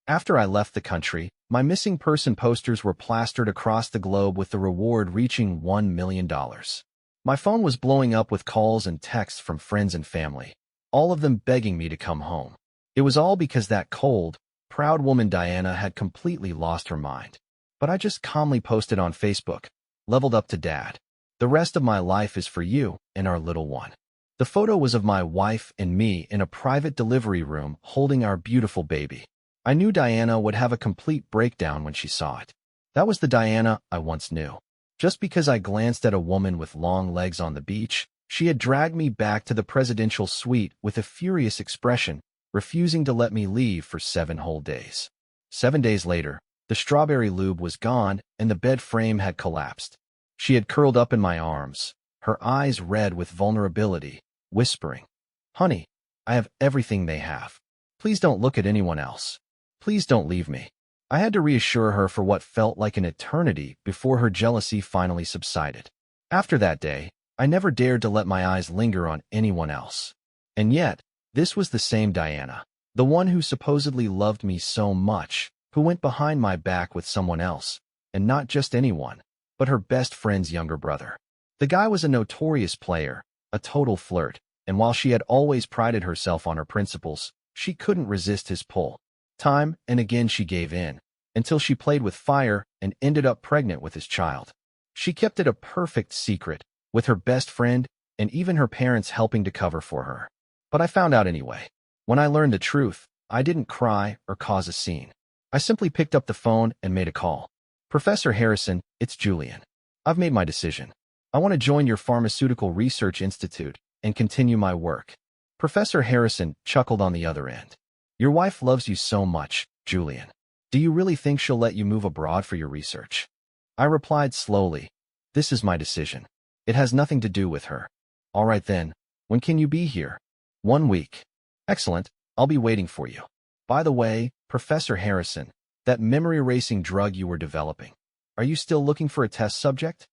After I left the country, my missing person posters were plastered across the globe with the reward reaching $1 million. My phone was blowing up with calls and texts from friends and family, all of them begging me to come home. It was all because that cold, proud woman Diana had completely lost her mind. But I just calmly posted on Facebook, "Leveled up to Dad. The rest of my life is for you and our little one." The photo was of my wife and me in a private delivery room holding our beautiful baby. I knew Diana would have a complete breakdown when she saw it. That was the Diana I once knew. Just because I glanced at a woman with long legs on the beach, she had dragged me back to the presidential suite with a furious expression, refusing to let me leave for 7 whole days. 7 days later, the strawberry lube was gone and the bed frame had collapsed. She had curled up in my arms, her eyes red with vulnerability, whispering, "Honey, I have everything they have. Please don't look at anyone else. Please don't leave me." I had to reassure her for what felt like an eternity before her jealousy finally subsided. After that day, I never dared to let my eyes linger on anyone else. And yet, this was the same Diana, the one who supposedly loved me so much, who went behind my back with someone else, and not just anyone, but her best friend's younger brother. The guy was a notorious player, a total flirt, and while she had always prided herself on her principles, she couldn't resist his pull. Time and again she gave in, until she played with fire and ended up pregnant with his child. She kept it a perfect secret, with her best friend and even her parents helping to cover for her. But I found out anyway. When I learned the truth, I didn't cry or cause a scene. I simply picked up the phone and made a call. "Professor Harrison, it's Julian. I've made my decision. I want to join your pharmaceutical research institute and continue my work." Professor Harrison chuckled on the other end. "Your wife loves you so much, Julian. Do you really think she'll let you move abroad for your research?" I replied slowly, "This is my decision. It has nothing to do with her." "All right then, when can you be here?" "1 week." "Excellent, I'll be waiting for you. By the way, Professor Harrison, that memory-erasing drug you were developing, are you still looking for a test subject?"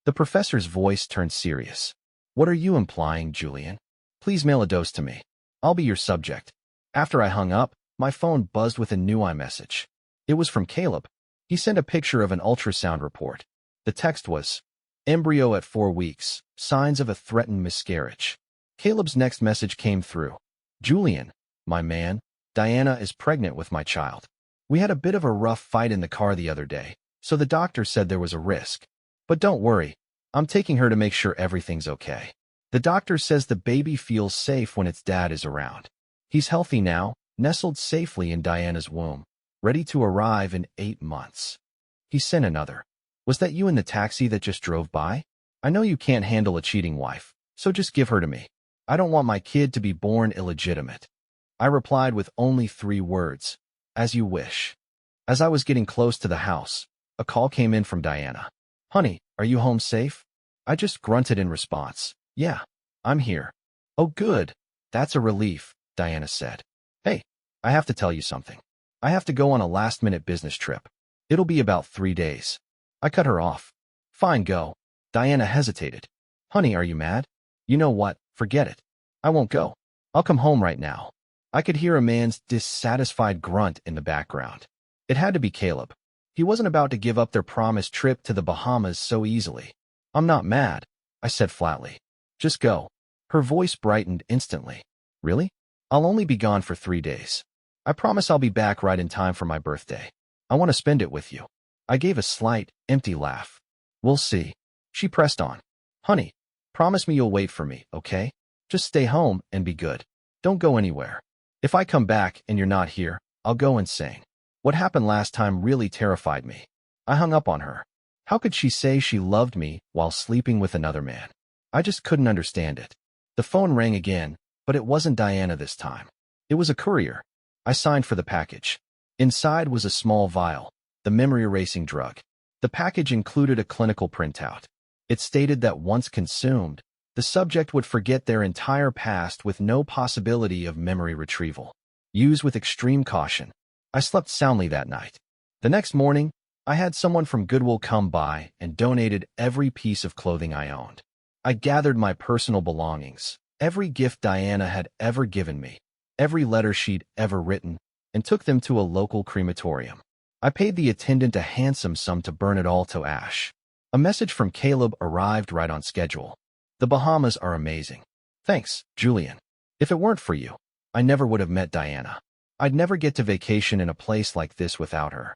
The professor's voice turned serious. "What are you implying, Julian? Please mail a dose to me. I'll be your subject." After I hung up, my phone buzzed with a new iMessage. It was from Caleb. He sent a picture of an ultrasound report. The text was, "Embryo at 4 weeks, signs of a threatened miscarriage." Caleb's next message came through. "Julian, my man, Diana is pregnant with my child. We had a bit of a rough fight in the car the other day, so the doctor said there was a risk. But don't worry, I'm taking her to make sure everything's okay. The doctor says the baby feels safe when its dad is around. He's healthy now, nestled safely in Diana's womb, ready to arrive in 8 months." He sent another. "Was that you in the taxi that just drove by? I know you can't handle a cheating wife, so just give her to me. I don't want my kid to be born illegitimate." I replied with only 3 words, "As you wish." As I was getting close to the house, a call came in from Diana. "Honey, are you home safe?" I just grunted in response. "Yeah, I'm here." "Oh good, that's a relief," Diana said. "Hey, I have to tell you something. I have to go on a last-minute business trip. It'll be about 3 days. I cut her off. "Fine, go." Diana hesitated. "Honey, are you mad?" "You know what, forget it. I won't go. I'll come home right now." I could hear a man's dissatisfied grunt in the background. It had to be Caleb. He wasn't about to give up their promised trip to the Bahamas so easily. "I'm not mad," I said flatly. "Just go." Her voice brightened instantly. "Really? I'll only be gone for 3 days. I promise I'll be back right in time for my birthday. I want to spend it with you." I gave a slight, empty laugh. "We'll see." She pressed on. "Honey, promise me you'll wait for me, okay? Just stay home and be good. Don't go anywhere. If I come back and you're not here, I'll go insane." What happened last time really terrified me. I hung up on her. How could she say she loved me while sleeping with another man? I just couldn't understand it. The phone rang again, but it wasn't Diana this time. It was a courier. I signed for the package. Inside was a small vial, the memory-erasing drug. The package included a clinical printout. It stated that once consumed, the subject would forget their entire past with no possibility of memory retrieval. Use with extreme caution. I slept soundly that night. The next morning, I had someone from Goodwill come by and donated every piece of clothing I owned. I gathered my personal belongings, every gift Diana had ever given me, every letter she'd ever written, and took them to a local crematorium. I paid the attendant a handsome sum to burn it all to ash. A message from Caleb arrived right on schedule. The Bahamas are amazing. Thanks, Julian. If it weren't for you, I never would have met Diana. I'd never get to vacation in a place like this without her.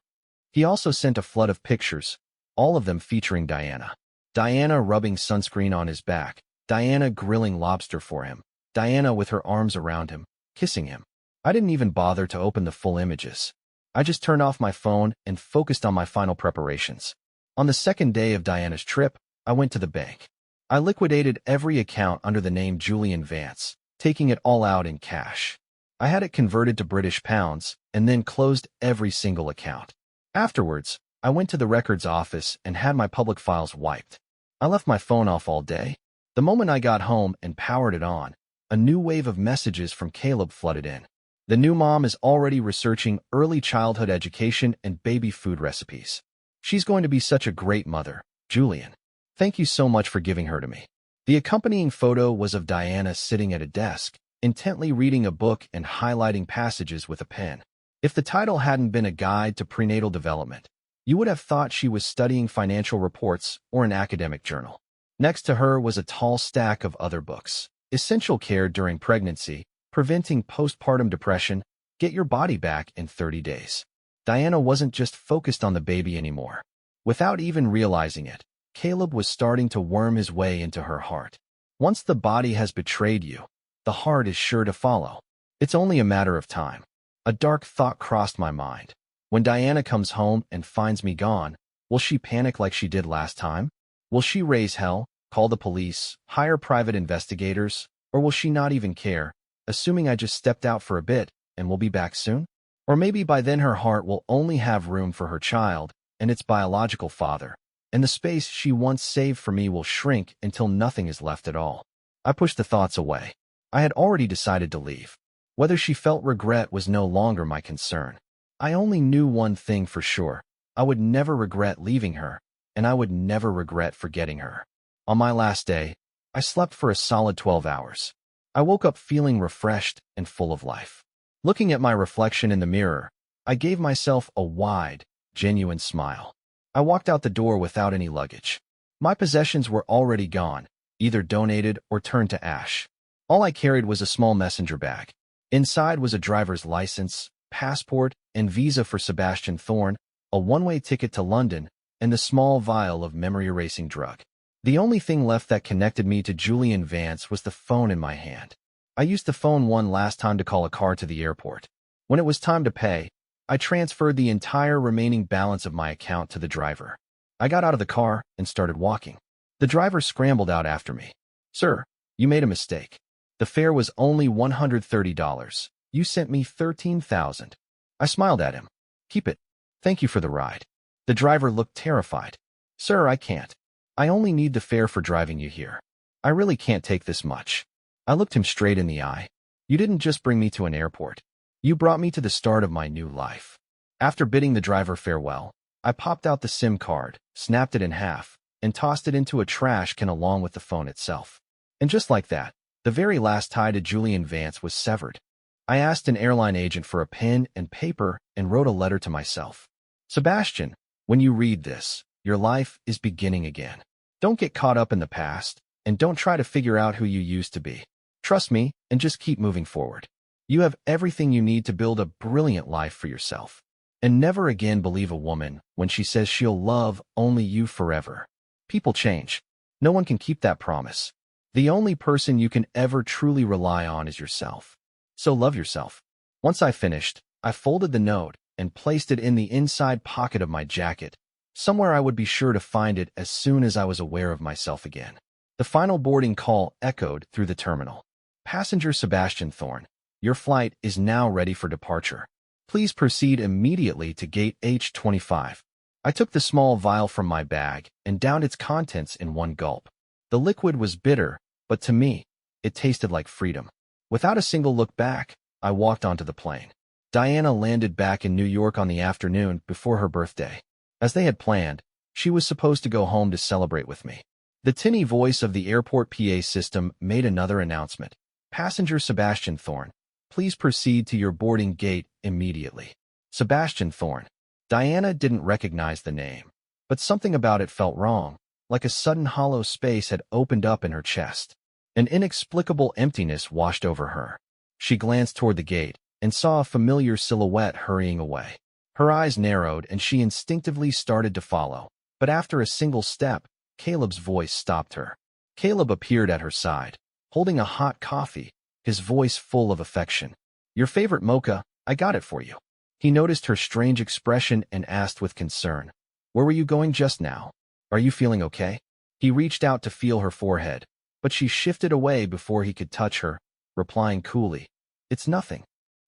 He also sent a flood of pictures, all of them featuring Diana. Diana rubbing sunscreen on his back, Diana grilling lobster for him, Diana with her arms around him, kissing him. I didn't even bother to open the full images. I just turned off my phone and focused on my final preparations. On the second day of Diana's trip, I went to the bank. I liquidated every account under the name Julian Vance, taking it all out in cash. I had it converted to British pounds and then closed every single account. Afterwards, I went to the records office and had my public files wiped. I left my phone off all day. The moment I got home and powered it on, a new wave of messages from Caleb flooded in. The new mom is already researching early childhood education and baby food recipes. She's going to be such a great mother, Julian. Thank you so much for giving her to me. The accompanying photo was of Diana sitting at a desk, intently reading a book and highlighting passages with a pen. If the title hadn't been a guide to prenatal development, you would have thought she was studying financial reports or an academic journal. Next to her was a tall stack of other books. Essential Care During Pregnancy, Preventing Postpartum Depression, Get Your Body Back in 30 Days. Diana wasn't just focused on the baby anymore. Without even realizing it, Caleb was starting to worm his way into her heart. Once the body has betrayed you, the heart is sure to follow. It's only a matter of time. A dark thought crossed my mind. When Diana comes home and finds me gone, will she panic like she did last time? Will she raise hell, call the police, hire private investigators, or will she not even care, assuming I just stepped out for a bit and will be back soon? Or maybe by then her heart will only have room for her child and its biological father, and the space she once saved for me will shrink until nothing is left at all. I pushed the thoughts away. I had already decided to leave. Whether she felt regret was no longer my concern. I only knew one thing for sure. I would never regret leaving her, and I would never regret forgetting her. On my last day, I slept for a solid 12 hours. I woke up feeling refreshed and full of life. Looking at my reflection in the mirror, I gave myself a wide, genuine smile. I walked out the door without any luggage. My possessions were already gone, either donated or turned to ash. All I carried was a small messenger bag. Inside was a driver's license, passport, and visa for Sebastian Thorne, a one-way ticket to London, and the small vial of memory-erasing drug. The only thing left that connected me to Julian Vance was the phone in my hand. I used the phone one last time to call a car to the airport. When it was time to pay, I transferred the entire remaining balance of my account to the driver. I got out of the car and started walking. The driver scrambled out after me. "Sir, you made a mistake. The fare was only $130. You sent me $13,000. I smiled at him. "Keep it. Thank you for the ride." The driver looked terrified. "Sir, I can't. I only need the fare for driving you here. I really can't take this much." I looked him straight in the eye. "You didn't just bring me to an airport. You brought me to the start of my new life." After bidding the driver farewell, I popped out the SIM card, snapped it in half, and tossed it into a trash can along with the phone itself. And just like that, the very last tie to Julian Vance was severed. I asked an airline agent for a pen and paper and wrote a letter to myself. "Sebastian, when you read this, your life is beginning again. Don't get caught up in the past, and don't try to figure out who you used to be. Trust me and just keep moving forward. You have everything you need to build a brilliant life for yourself. And never again believe a woman when she says she'll love only you forever. People change. No one can keep that promise. The only person you can ever truly rely on is yourself. So love yourself." Once I finished, I folded the note and placed it in the inside pocket of my jacket, somewhere I would be sure to find it as soon as I was aware of myself again. The final boarding call echoed through the terminal. "Passenger Sebastian Thorne, your flight is now ready for departure. Please proceed immediately to gate H25. I took the small vial from my bag and downed its contents in one gulp. The liquid was bitter, but to me, it tasted like freedom. Without a single look back, I walked onto the plane. Diana landed back in New York on the afternoon before her birthday. As they had planned, she was supposed to go home to celebrate with me. The tinny voice of the airport PA system made another announcement. "Passenger Sebastian Thorne, Please proceed to your boarding gate immediately. Sebastian Thorne. Diana didn't recognize the name, but something about it felt wrong, like a sudden hollow space had opened up in her chest. An inexplicable emptiness washed over her. She glanced toward the gate and saw a familiar silhouette hurrying away. Her eyes narrowed and she instinctively started to follow, but after a single step, Caleb's voice stopped her. Caleb appeared at her side, holding a hot coffee, his voice full of affection. Your favorite mocha, I got it for you. He noticed her strange expression and asked with concern, where were you going just now? Are you feeling okay? He reached out to feel her forehead, but she shifted away before he could touch her, replying coolly, it's nothing.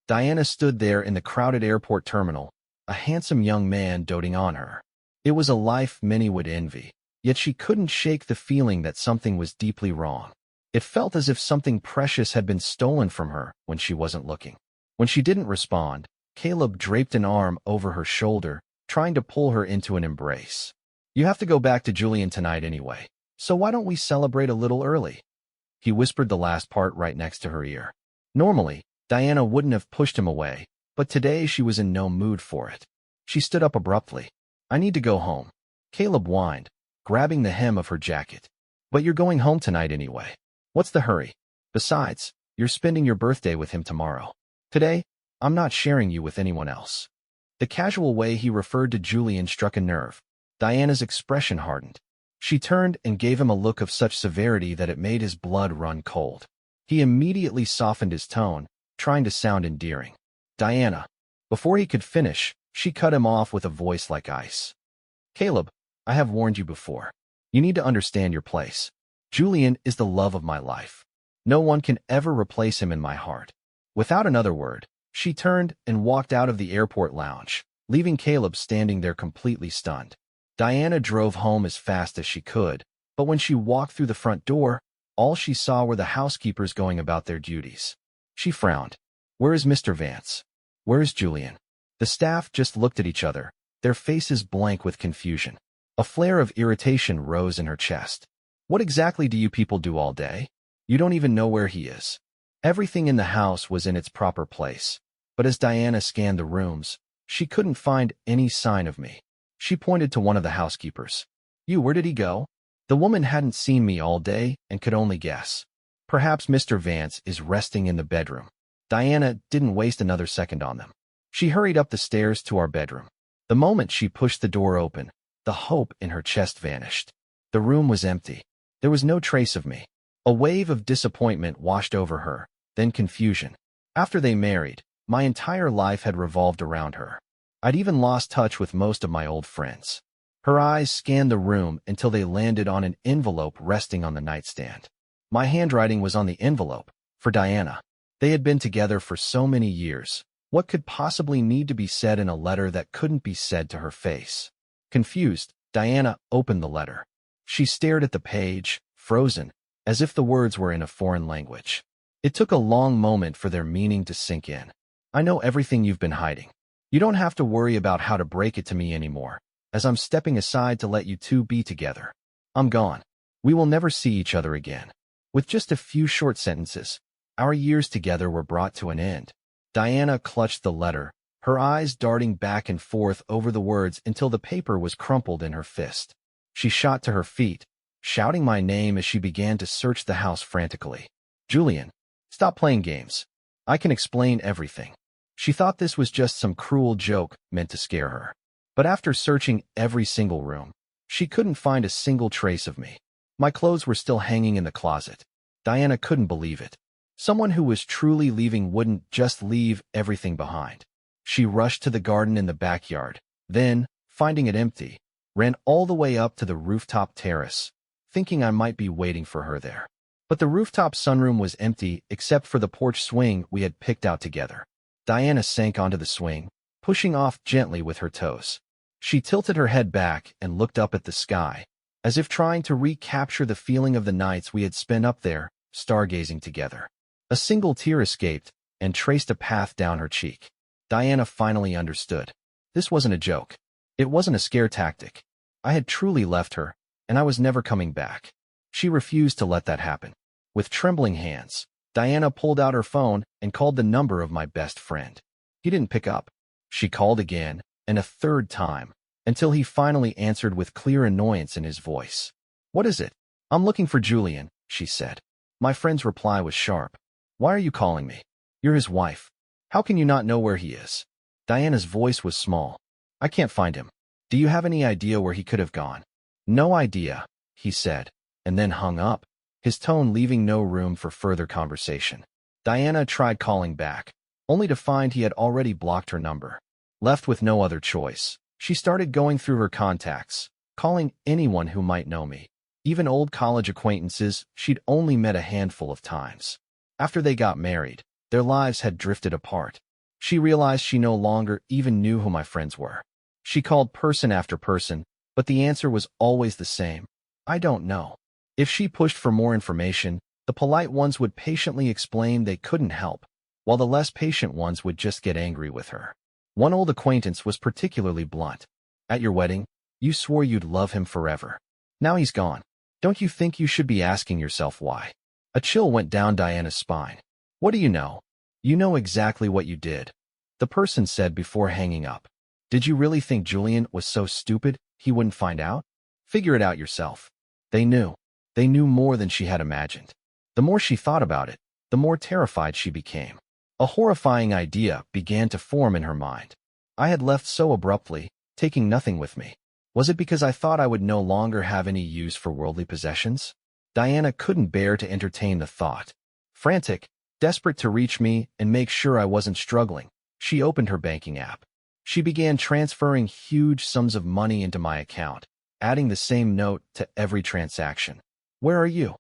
Diana stood there in the crowded airport terminal, a handsome young man doting on her. It was a life many would envy, yet she couldn't shake the feeling that something was deeply wrong. It felt as if something precious had been stolen from her when she wasn't looking. When she didn't respond, Caleb draped an arm over her shoulder, trying to pull her into an embrace. You have to go back to Julian tonight anyway, so why don't we celebrate a little early? He whispered the last part right next to her ear. Normally, Diana wouldn't have pushed him away, but today she was in no mood for it. She stood up abruptly. I need to go home. Caleb whined, grabbing the hem of her jacket. But you're going home tonight anyway. What's the hurry? Besides, you're spending your birthday with him tomorrow. Today, I'm not sharing you with anyone else. The casual way he referred to Julian struck a nerve. Diana's expression hardened. She turned and gave him a look of such severity that it made his blood run cold. He immediately softened his tone, trying to sound endearing. Diana. Before he could finish, she cut him off with a voice like ice. Caleb, I have warned you before. You need to understand your place. Julian is the love of my life. No one can ever replace him in my heart. Without another word, she turned and walked out of the airport lounge, leaving Caleb standing there completely stunned. Diana drove home as fast as she could, but when she walked through the front door, all she saw were the housekeepers going about their duties. She frowned. Where is Mr. Vance? Where is Julian? The staff just looked at each other, their faces blank with confusion. A flare of irritation rose in her chest. What exactly do you people do all day? You don't even know where he is. Everything in the house was in its proper place, but as Diana scanned the rooms, she couldn't find any sign of me. She pointed to one of the housekeepers. Where did he go? The woman hadn't seen me all day and could only guess. Perhaps Mr. Vance is resting in the bedroom. Diana didn't waste another second on them. She hurried up the stairs to our bedroom. The moment she pushed the door open, the hope in her chest vanished. The room was empty. There was no trace of me. A wave of disappointment washed over her, then confusion. After they married, my entire life had revolved around her. I'd even lost touch with most of my old friends. Her eyes scanned the room until they landed on an envelope resting on the nightstand. My handwriting was on the envelope, for Diana. They had been together for so many years. What could possibly need to be said in a letter that couldn't be said to her face? Confused, Diana opened the letter. She stared at the page, frozen, as if the words were in a foreign language. It took a long moment for their meaning to sink in. I know everything you've been hiding. You don't have to worry about how to break it to me anymore, as I'm stepping aside to let you two be together. I'm gone. We will never see each other again. With just a few short sentences, our years together were brought to an end. Diana clutched the letter, her eyes darting back and forth over the words until the paper was crumpled in her fist. She shot to her feet, shouting my name as she began to search the house frantically. Julian, stop playing games. I can explain everything. She thought this was just some cruel joke meant to scare her. But after searching every single room, she couldn't find a single trace of me. My clothes were still hanging in the closet. Diana couldn't believe it. Someone who was truly leaving wouldn't just leave everything behind. She rushed to the garden in the backyard, then, finding it empty, ran all the way up to the rooftop terrace, thinking I might be waiting for her there. But the rooftop sunroom was empty except for the porch swing we had picked out together. Diana sank onto the swing, pushing off gently with her toes. She tilted her head back and looked up at the sky, as if trying to recapture the feeling of the nights we had spent up there, stargazing together. A single tear escaped and traced a path down her cheek. Diana finally understood. This wasn't a joke. It wasn't a scare tactic. I had truly left her, and I was never coming back. She refused to let that happen. With trembling hands, Diana pulled out her phone and called the number of my best friend. He didn't pick up. She called again, and a third time, until he finally answered with clear annoyance in his voice. "What is it?" "I'm looking for Julian," she said. My friend's reply was sharp. "Why are you calling me? You're his wife. How can you not know where he is?" Diana's voice was small. "I can't find him. Do you have any idea where he could have gone?" "No idea," he said, and then hung up, his tone leaving no room for further conversation. Diana tried calling back, only to find he had already blocked her number. Left with no other choice, she started going through her contacts, calling anyone who might know me. Even old college acquaintances she'd only met a handful of times. After they got married, their lives had drifted apart. She realized she no longer even knew who my friends were. She called person after person, but the answer was always the same. "I don't know." If she pushed for more information, the polite ones would patiently explain they couldn't help, while the less patient ones would just get angry with her. One old acquaintance was particularly blunt. "At your wedding, you swore you'd love him forever. Now he's gone. Don't you think you should be asking yourself why?" A chill went down Diana's spine. "What do you know? You know exactly what you did," the person said before hanging up. "Did you really think Julian was so stupid he wouldn't find out? Figure it out yourself." They knew. They knew more than she had imagined. The more she thought about it, the more terrified she became. A horrifying idea began to form in her mind. I had left so abruptly, taking nothing with me. Was it because I thought I would no longer have any use for worldly possessions? Diana couldn't bear to entertain the thought. Frantic, desperate to reach me and make sure I wasn't struggling, she opened her banking app. She began transferring huge sums of money into my account, adding the same note to every transaction. "Where are you?"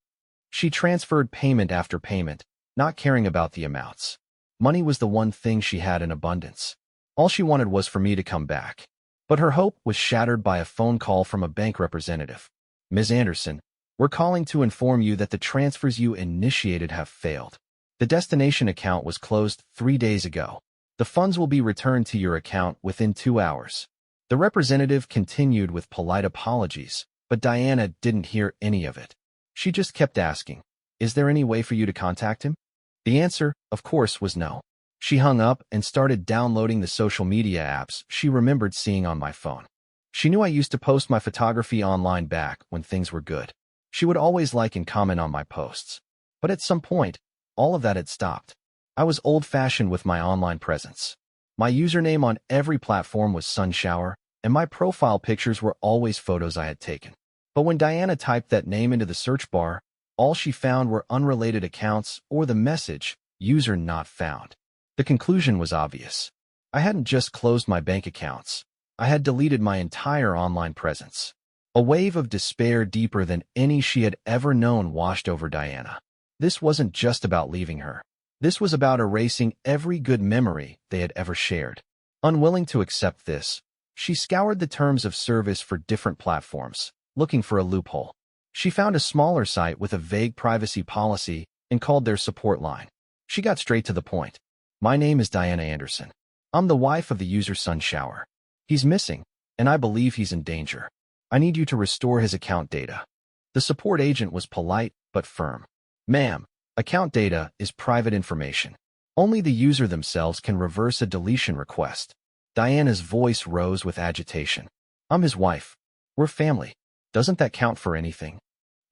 She transferred payment after payment, not caring about the amounts. Money was the one thing she had in abundance. All she wanted was for me to come back. But her hope was shattered by a phone call from a bank representative. "Ms. Anderson, we're calling to inform you that the transfers you initiated have failed. The destination account was closed 3 days ago. The funds will be returned to your account within 2 hours." The representative continued with polite apologies, but Diana didn't hear any of it. She just kept asking, "Is there any way for you to contact him?" The answer, of course, was no. She hung up and started downloading the social media apps she remembered seeing on my phone. She knew I used to post my photography online back when things were good. She would always like and comment on my posts. But at some point, all of that had stopped. I was old-fashioned with my online presence. My username on every platform was Sunshower, and my profile pictures were always photos I had taken. But when Diana typed that name into the search bar, all she found were unrelated accounts or the message, "User not found." The conclusion was obvious. I hadn't just closed my bank accounts. I had deleted my entire online presence. A wave of despair deeper than any she had ever known washed over Diana. This wasn't just about leaving her. This was about erasing every good memory they had ever shared. Unwilling to accept this, she scoured the terms of service for different platforms, looking for a loophole. She found a smaller site with a vague privacy policy and called their support line. She got straight to the point. "My name is Diana Anderson. I'm the wife of the user Sunshower. He's missing, and I believe he's in danger. I need you to restore his account data." The support agent was polite but firm. "Ma'am, account data is private information. Only the user themselves can reverse a deletion request." Diana's voice rose with agitation. "I'm his wife. We're family. Doesn't that count for anything?"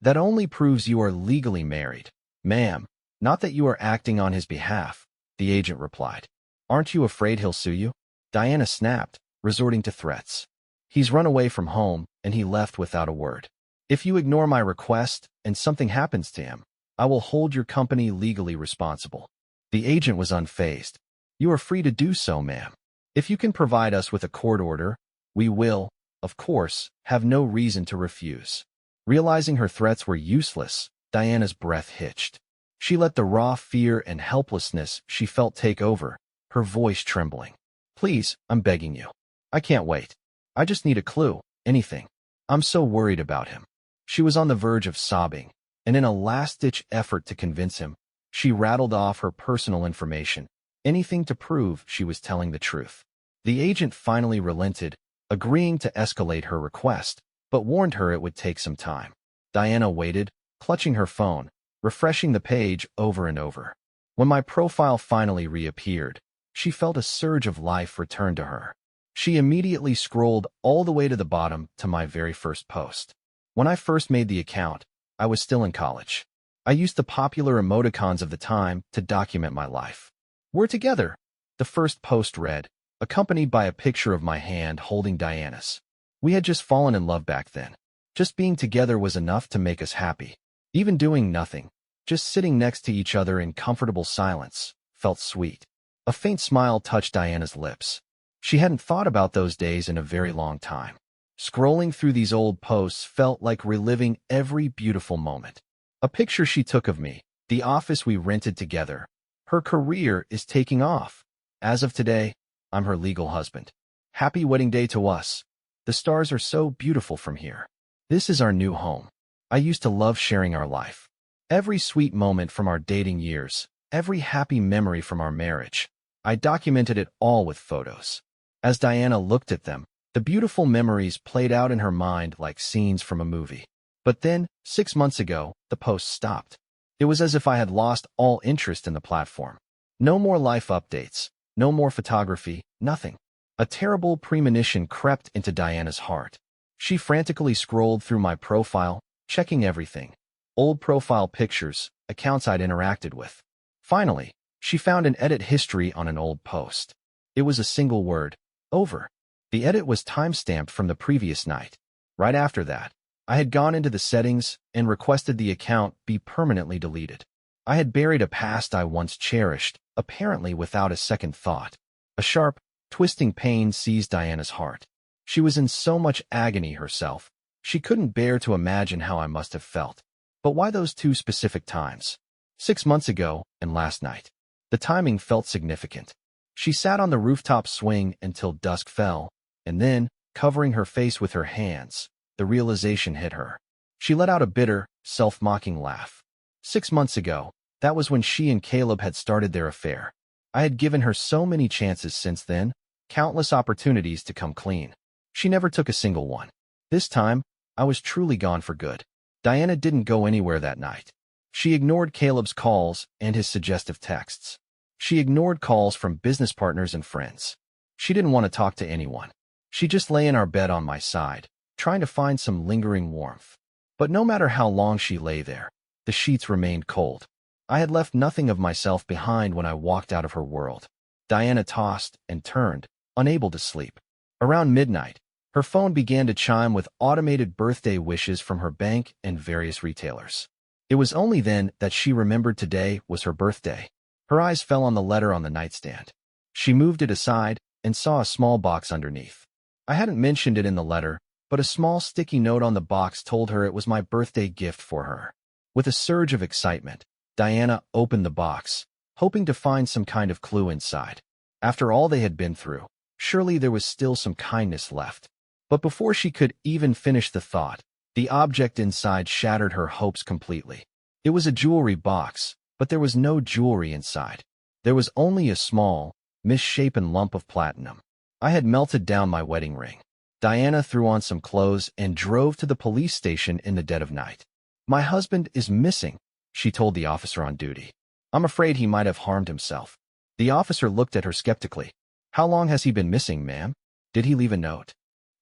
"That only proves you are legally married, ma'am, not that you are acting on his behalf," the agent replied. "Aren't you afraid he'll sue you?" Diana snapped, resorting to threats. "He's run away from home, and he left without a word. If you ignore my request and something happens to him, I will hold your company legally responsible." The agent was unfazed. "You are free to do so, ma'am. If you can provide us with a court order, we will, of course, have no reason to refuse." Realizing her threats were useless, Diana's breath hitched. She let the raw fear and helplessness she felt take over, her voice trembling. "Please, I'm begging you. I can't wait. I just need a clue, anything. I'm so worried about him." She was on the verge of sobbing, and in a last-ditch effort to convince him, she rattled off her personal information, anything to prove she was telling the truth. The agent finally relented, agreeing to escalate her request, but warned her it would take some time. Diana waited, clutching her phone, refreshing the page over and over. When my profile finally reappeared, she felt a surge of life return to her. She immediately scrolled all the way to the bottom to my very first post. When I first made the account, I was still in college. I used the popular emoticons of the time to document my life. "We're together," the first post read, accompanied by a picture of my hand holding Diana's. We had just fallen in love back then. Just being together was enough to make us happy. Even doing nothing, just sitting next to each other in comfortable silence, felt sweet. A faint smile touched Diana's lips. She hadn't thought about those days in a very long time. Scrolling through these old posts felt like reliving every beautiful moment. A picture she took of me, the office we rented together. Her career is taking off. As of today, I'm her legal husband. Happy wedding day to us. The stars are so beautiful from here. This is our new home. I used to love sharing our life. Every sweet moment from our dating years, every happy memory from our marriage. I documented it all with photos. As Diana looked at them, the beautiful memories played out in her mind like scenes from a movie. But then, 6 months ago, the post stopped. It was as if I had lost all interest in the platform. No more life updates, no more photography, nothing. A terrible premonition crept into Diana's heart. She frantically scrolled through my profile, checking everything. Old profile pictures, accounts I'd interacted with. Finally, she found an edit history on an old post. It was a single word, over. The edit was timestamped from the previous night. Right after that, I had gone into the settings and requested the account be permanently deleted. I had buried a past I once cherished, apparently without a second thought. A sharp, twisting pain seized Diana's heart. She was in so much agony herself. She couldn't bear to imagine how I must have felt. But why those two specific times? 6 months ago and last night. The timing felt significant. She sat on the rooftop swing until dusk fell, and then, covering her face with her hands, the realization hit her. She let out a bitter, self-mocking laugh. 6 months ago, that was when she and Caleb had started their affair. I had given her so many chances since then, countless opportunities to come clean. She never took a single one. This time, I was truly gone for good. Diana didn't go anywhere that night. She ignored Caleb's calls and his suggestive texts. She ignored calls from business partners and friends. She didn't want to talk to anyone. She just lay in our bed on my side, trying to find some lingering warmth. But no matter how long she lay there, the sheets remained cold. I had left nothing of myself behind when I walked out of her world. Diana tossed and turned, unable to sleep. Around midnight, her phone began to chime with automated birthday wishes from her bank and various retailers. It was only then that she remembered today was her birthday. Her eyes fell on the letter on the nightstand. She moved it aside and saw a small box underneath. I hadn't mentioned it in the letter, but a small sticky note on the box told her it was my birthday gift for her. With a surge of excitement, Diana opened the box, hoping to find some kind of clue inside. After all they had been through, surely there was still some kindness left. But before she could even finish the thought, the object inside shattered her hopes completely. It was a jewelry box, but there was no jewelry inside. There was only a small, misshapen lump of platinum. I had melted down my wedding ring. Diana threw on some clothes and drove to the police station in the dead of night. "My husband is missing," she told the officer on duty. "I'm afraid he might have harmed himself." The officer looked at her skeptically. "How long has he been missing, ma'am? Did he leave a note?"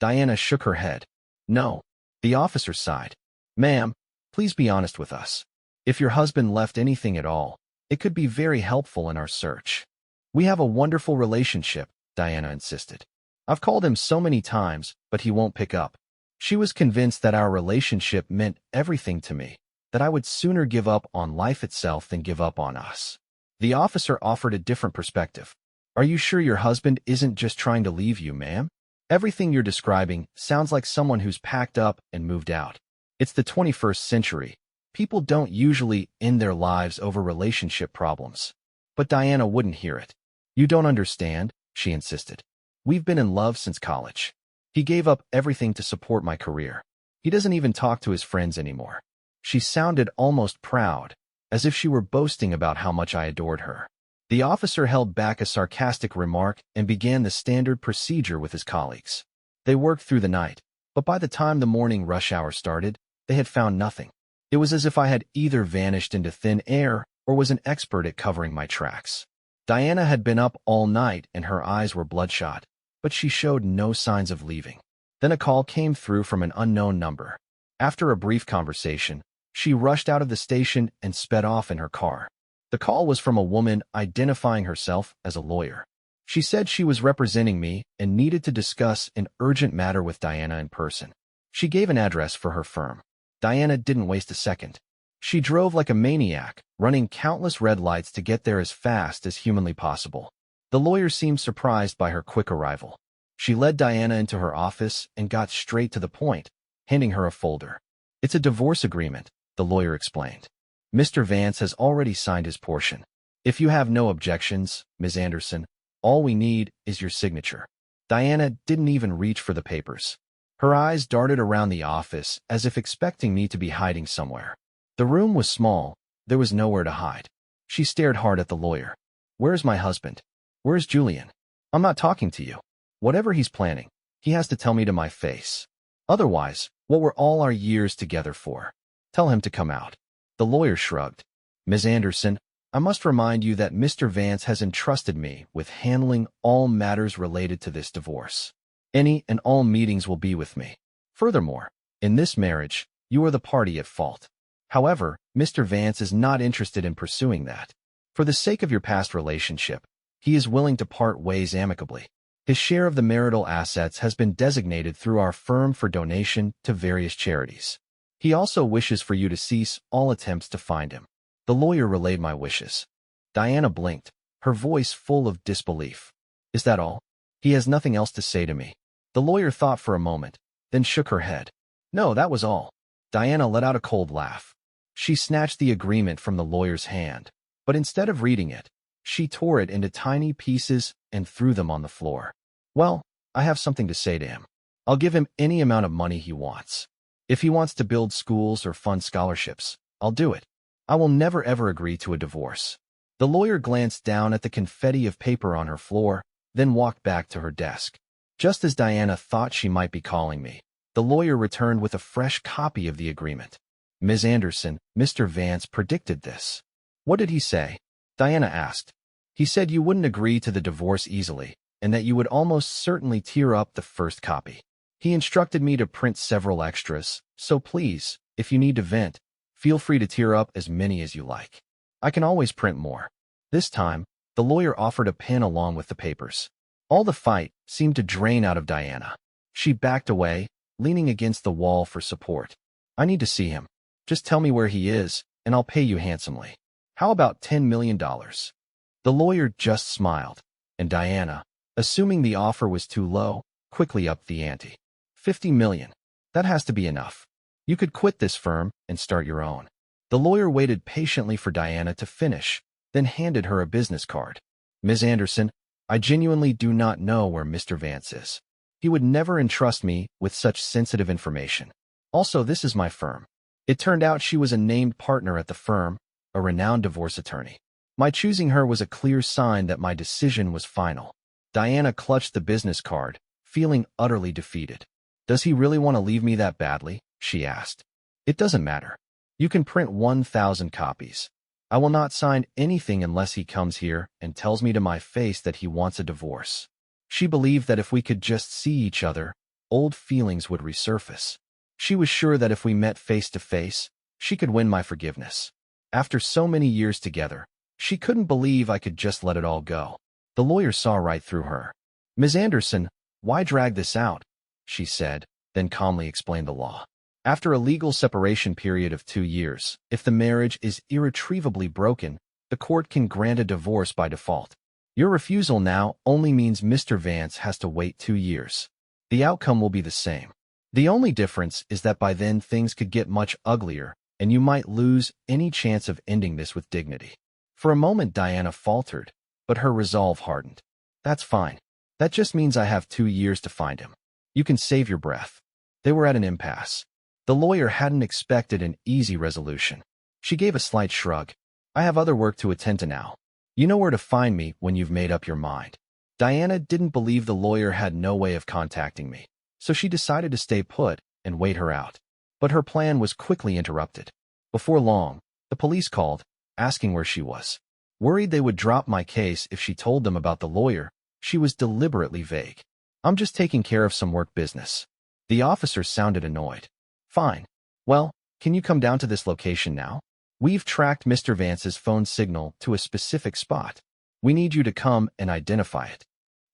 Diana shook her head. "No." The officer sighed. "Ma'am, please be honest with us. If your husband left anything at all, it could be very helpful in our search." "We have a wonderful relationship," Diana insisted. "I've called him so many times, but he won't pick up." She was convinced that our relationship meant everything to me, that I would sooner give up on life itself than give up on us. The officer offered a different perspective. "Are you sure your husband isn't just trying to leave you, ma'am? Everything you're describing sounds like someone who's packed up and moved out. It's the 21st century. People don't usually end their lives over relationship problems." But Diana wouldn't hear it. "You don't understand," she insisted. "We've been in love since college. He gave up everything to support my career. He doesn't even talk to his friends anymore." She sounded almost proud, as if she were boasting about how much I adored her. The officer held back a sarcastic remark and began the standard procedure with his colleagues. They worked through the night, but by the time the morning rush hour started, they had found nothing. It was as if I had either vanished into thin air or was an expert at covering my tracks. Diana had been up all night and her eyes were bloodshot, but she showed no signs of leaving. Then a call came through from an unknown number. After a brief conversation, she rushed out of the station and sped off in her car. The call was from a woman identifying herself as a lawyer. She said she was representing me and needed to discuss an urgent matter with Diana in person. She gave an address for her firm. Diana didn't waste a second. She drove like a maniac, running countless red lights to get there as fast as humanly possible. The lawyer seemed surprised by her quick arrival. She led Diana into her office and got straight to the point, handing her a folder. "It's a divorce agreement," the lawyer explained. "Mr. Vance has already signed his portion. If you have no objections, Ms. Anderson, all we need is your signature." Diana didn't even reach for the papers. Her eyes darted around the office as if expecting me to be hiding somewhere. The room was small. There was nowhere to hide. She stared hard at the lawyer. "Where's my husband? Where's Julian? I'm not talking to you. Whatever he's planning, he has to tell me to my face. Otherwise, what were all our years together for? Tell him to come out." The lawyer shrugged. "Ms. Anderson, I must remind you that Mr. Vance has entrusted me with handling all matters related to this divorce. Any and all meetings will be with me. Furthermore, in this marriage, you are the party at fault. However, Mr. Vance is not interested in pursuing that. For the sake of your past relationship, he is willing to part ways amicably. His share of the marital assets has been designated through our firm for donation to various charities. He also wishes for you to cease all attempts to find him." The lawyer relayed my wishes. Diana blinked, her voice full of disbelief. "Is that all? He has nothing else to say to me?" The lawyer thought for a moment, then shook her head. "No, that was all." Diana let out a cold laugh. She snatched the agreement from the lawyer's hand, but instead of reading it, she tore it into tiny pieces and threw them on the floor. "Well, I have something to say to him. I'll give him any amount of money he wants. If he wants to build schools or fund scholarships, I'll do it. I will never ever agree to a divorce." The lawyer glanced down at the confetti of paper on her floor, then walked back to her desk. Just as Diana thought she might be calling me, the lawyer returned with a fresh copy of the agreement. "Ms. Anderson, Mr. Vance predicted this." "What did he say?" Diana asked. "He said you wouldn't agree to the divorce easily, and that you would almost certainly tear up the first copy. He instructed me to print several extras, so please, if you need to vent, feel free to tear up as many as you like. I can always print more." This time, the lawyer offered a pen along with the papers. All the fight seemed to drain out of Diana. She backed away, leaning against the wall for support. "I need to see him. Just tell me where he is, and I'll pay you handsomely. How about $10 million? The lawyer just smiled, and Diana, assuming the offer was too low, quickly upped the ante. $50 million. That has to be enough. You could quit this firm and start your own." The lawyer waited patiently for Diana to finish, then handed her a business card. "Ms. Anderson, I genuinely do not know where Mr. Vance is. He would never entrust me with such sensitive information. Also, this is my firm." It turned out she was a named partner at the firm, a renowned divorce attorney. My choosing her was a clear sign that my decision was final. Diana clutched the business card, feeling utterly defeated. "Does he really want to leave me that badly?" she asked. "It doesn't matter. You can print 1,000 copies. I will not sign anything unless he comes here and tells me to my face that he wants a divorce." She believed that if we could just see each other, old feelings would resurface. She was sure that if we met face to face, she could win my forgiveness. After so many years together, she couldn't believe I could just let it all go. The lawyer saw right through her. "Ms. Anderson, why drag this out?" she said, then calmly explained the law. After a legal separation period of 2 years, if the marriage is irretrievably broken, the court can grant a divorce by default. Your refusal now only means Mr. Vance has to wait 2 years. The outcome will be the same. The only difference is that by then things could get much uglier, and you might lose any chance of ending this with dignity. For a moment Diana faltered, but her resolve hardened. "That's fine. That just means I have 2 years to find him. You can save your breath." They were at an impasse. The lawyer hadn't expected an easy resolution. She gave a slight shrug. "I have other work to attend to now. You know where to find me when you've made up your mind." Diana didn't believe the lawyer had no way of contacting me, so she decided to stay put and wait her out. But her plan was quickly interrupted. Before long, the police called, asking where she was. Worried they would drop my case if she told them about the lawyer, she was deliberately vague. I'm just taking care of some work business. The officer sounded annoyed. Fine. Well, can you come down to this location now? We've tracked Mr. Vance's phone signal to a specific spot. We need you to come and identify it.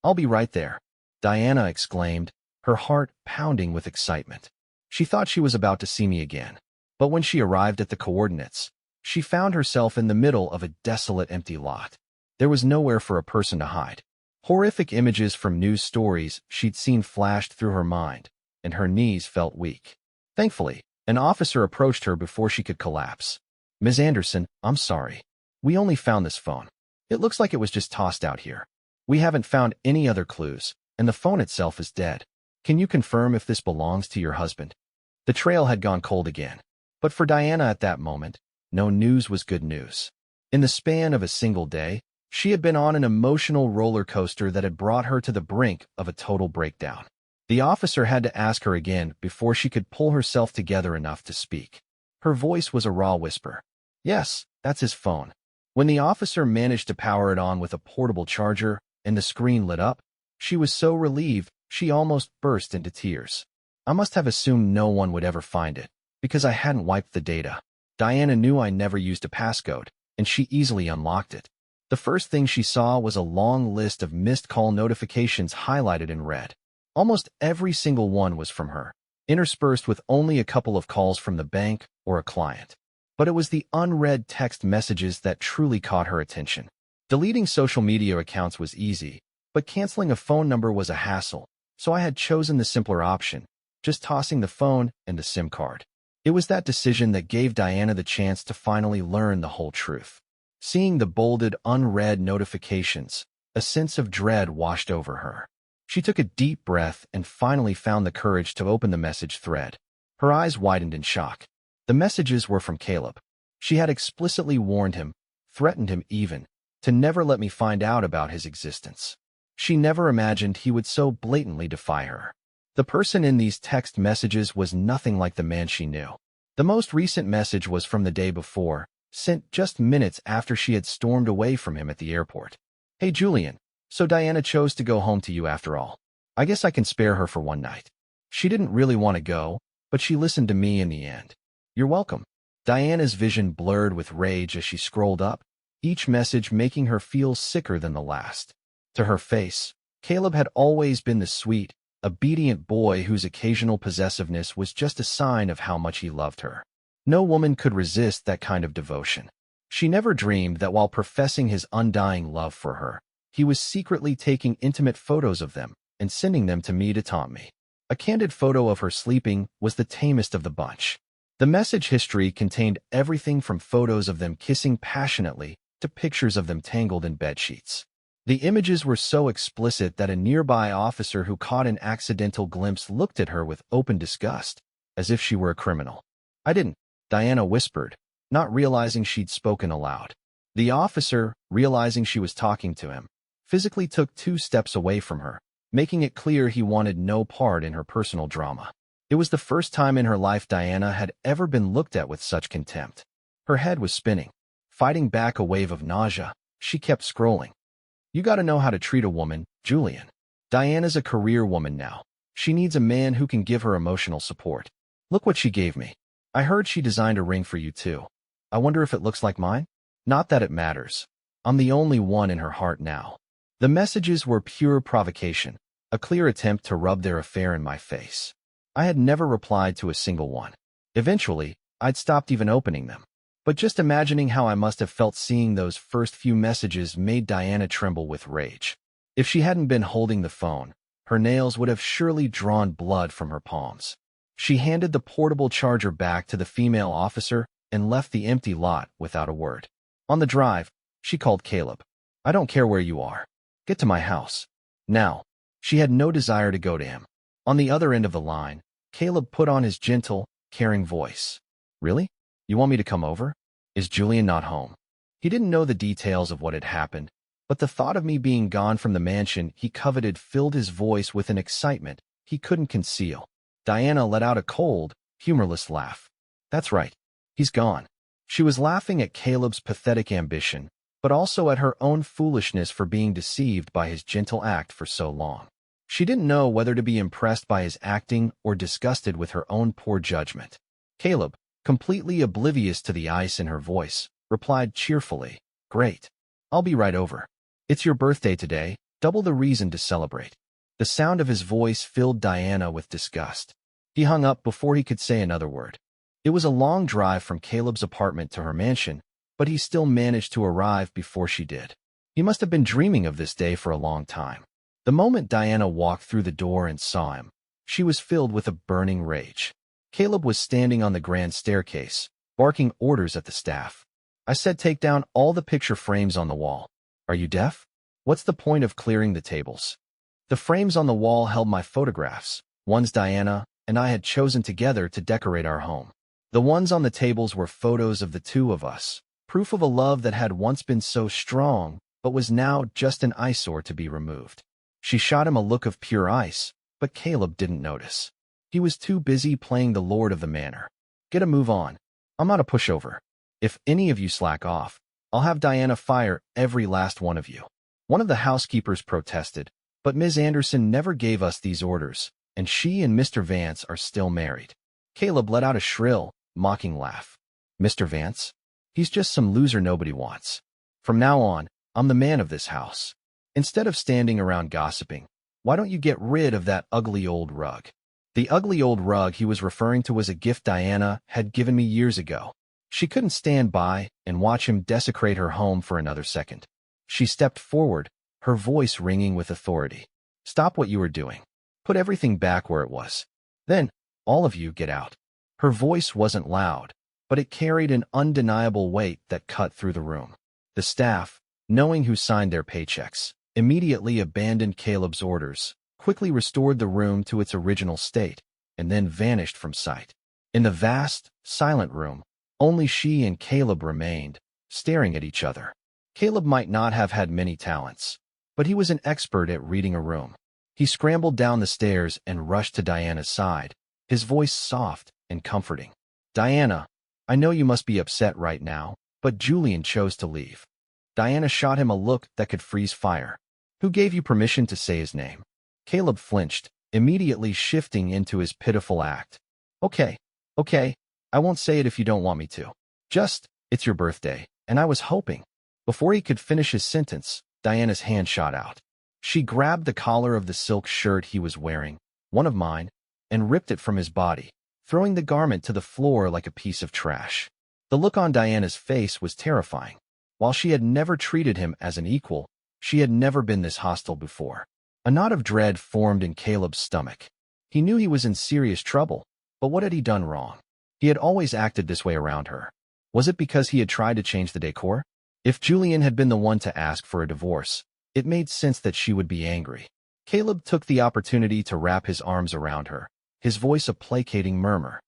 I'll be right there, Diana exclaimed, her heart pounding with excitement. She thought she was about to see me again. But when she arrived at the coordinates, she found herself in the middle of a desolate empty lot. There was nowhere for a person to hide. Horrific images from news stories she'd seen flashed through her mind, and her knees felt weak. Thankfully, an officer approached her before she could collapse. Ms. Anderson, I'm sorry. We only found this phone. It looks like it was just tossed out here. We haven't found any other clues, and the phone itself is dead. Can you confirm if this belongs to your husband? The trail had gone cold again. But for Diana at that moment, no news was good news. In the span of a single day, she had been on an emotional roller coaster that had brought her to the brink of a total breakdown. The officer had to ask her again before she could pull herself together enough to speak. Her voice was a raw whisper. Yes, that's his phone. When the officer managed to power it on with a portable charger and the screen lit up, she was so relieved she almost burst into tears. I must have assumed no one would ever find it, because I hadn't wiped the data. Diana knew I never used a passcode, and she easily unlocked it. The first thing she saw was a long list of missed call notifications highlighted in red. Almost every single one was from her, interspersed with only a couple of calls from the bank or a client. But it was the unread text messages that truly caught her attention. Deleting social media accounts was easy, but canceling a phone number was a hassle, so I had chosen the simpler option, just tossing the phone and the SIM card. It was that decision that gave Diana the chance to finally learn the whole truth. Seeing the bolded, unread notifications, a sense of dread washed over her. She took a deep breath and finally found the courage to open the message thread. Her eyes widened in shock. The messages were from Caleb. She had explicitly warned him, threatened him even, to never let me find out about his existence. She never imagined he would so blatantly defy her. The person in these text messages was nothing like the man she knew. The most recent message was from the day before, sent just minutes after she had stormed away from him at the airport. Hey Julian, so Diana chose to go home to you after all. I guess I can spare her for one night. She didn't really want to go, but she listened to me in the end. You're welcome. Diana's vision blurred with rage as she scrolled up, each message making her feel sicker than the last. To her face, Caleb had always been the sweet, obedient boy whose occasional possessiveness was just a sign of how much he loved her. No woman could resist that kind of devotion. She never dreamed that while professing his undying love for her, he was secretly taking intimate photos of them and sending them to me to taunt me. A candid photo of her sleeping was the tamest of the bunch. The message history contained everything from photos of them kissing passionately to pictures of them tangled in bedsheets. The images were so explicit that a nearby officer who caught an accidental glimpse looked at her with open disgust, as if she were a criminal. I didn't, Diana whispered, not realizing she'd spoken aloud. The officer, realizing she was talking to him, physically took 2 steps away from her, making it clear he wanted no part in her personal drama. It was the first time in her life Diana had ever been looked at with such contempt. Her head was spinning. Fighting back a wave of nausea, she kept scrolling. You gotta know how to treat a woman, Julian. Diana's a career woman now. She needs a man who can give her emotional support. Look what she gave me. I heard she designed a ring for you too. I wonder if it looks like mine? Not that it matters. I'm the only one in her heart now. The messages were pure provocation, a clear attempt to rub their affair in my face. I had never replied to a single one. Eventually, I'd stopped even opening them. But just imagining how I must have felt seeing those first few messages made Diana tremble with rage. If she hadn't been holding the phone, her nails would have surely drawn blood from her palms. She handed the portable charger back to the female officer and left the empty lot without a word. On the drive, she called Caleb. I don't care where you are. Get to my house. Now. She had no desire to go to him. On the other end of the line, Caleb put on his gentle, caring voice. Really? You want me to come over? Is Julian not home? He didn't know the details of what had happened, but the thought of me being gone from the mansion he coveted filled his voice with an excitement he couldn't conceal. Diana let out a cold, humorless laugh. That's right. He's gone. She was laughing at Caleb's pathetic ambition, but also at her own foolishness for being deceived by his gentle act for so long. She didn't know whether to be impressed by his acting or disgusted with her own poor judgment. Caleb, completely oblivious to the ice in her voice, replied cheerfully, "Great. I'll be right over. It's your birthday today, double the reason to celebrate." The sound of his voice filled Diana with disgust. He hung up before he could say another word. It was a long drive from Caleb's apartment to her mansion, but he still managed to arrive before she did. He must have been dreaming of this day for a long time. The moment Diana walked through the door and saw him, she was filled with a burning rage. Caleb was standing on the grand staircase, barking orders at the staff. "I said take down all the picture frames on the wall. Are you deaf? What's the point of clearing the tables?" The frames on the wall held my photographs, ones Diana and I had chosen together to decorate our home. The ones on the tables were photos of the two of us, proof of a love that had once been so strong, but was now just an eyesore to be removed. She shot him a look of pure ice, but Caleb didn't notice. He was too busy playing the lord of the manor. "Get a move on. I'm not a pushover. If any of you slack off, I'll have Diana fire every last one of you." One of the housekeepers protested, "But Ms. Anderson never gave us these orders, and she and Mr. Vance are still married." Caleb let out a shrill, mocking laugh. "Mr. Vance? He's just some loser nobody wants. From now on, I'm the man of this house. Instead of standing around gossiping, why don't you get rid of that ugly old rug?" The ugly old rug he was referring to was a gift Diana had given me years ago. She couldn't stand by and watch him desecrate her home for another second. She stepped forward, her voice ringing with authority. "Stop what you are doing. Put everything back where it was. Then, all of you get out." Her voice wasn't loud, but it carried an undeniable weight that cut through the room. The staff, knowing who signed their paychecks, immediately abandoned Caleb's orders, quickly restored the room to its original state, and then vanished from sight. In the vast, silent room, only she and Caleb remained, staring at each other. Caleb might not have had many talents, but he was an expert at reading a room. He scrambled down the stairs and rushed to Diana's side, his voice soft and comforting. "Diana, I know you must be upset right now, but Julian chose to leave." Diana shot him a look that could freeze fire. "Who gave you permission to say his name?" Caleb flinched, immediately shifting into his pitiful act. Okay, I won't say it if you don't want me to. Just, it's your birthday, and I was hoping." Before he could finish his sentence, Diana's hand shot out. She grabbed the collar of the silk shirt he was wearing, one of mine, and ripped it from his body, throwing the garment to the floor like a piece of trash. The look on Diana's face was terrifying. While she had never treated him as an equal, she had never been this hostile before. A knot of dread formed in Caleb's stomach. He knew he was in serious trouble, but what had he done wrong? He had always acted this way around her. Was it because he had tried to change the decor? If Julian had been the one to ask for a divorce, it made sense that she would be angry. Caleb took the opportunity to wrap his arms around her, his voice a placating murmur.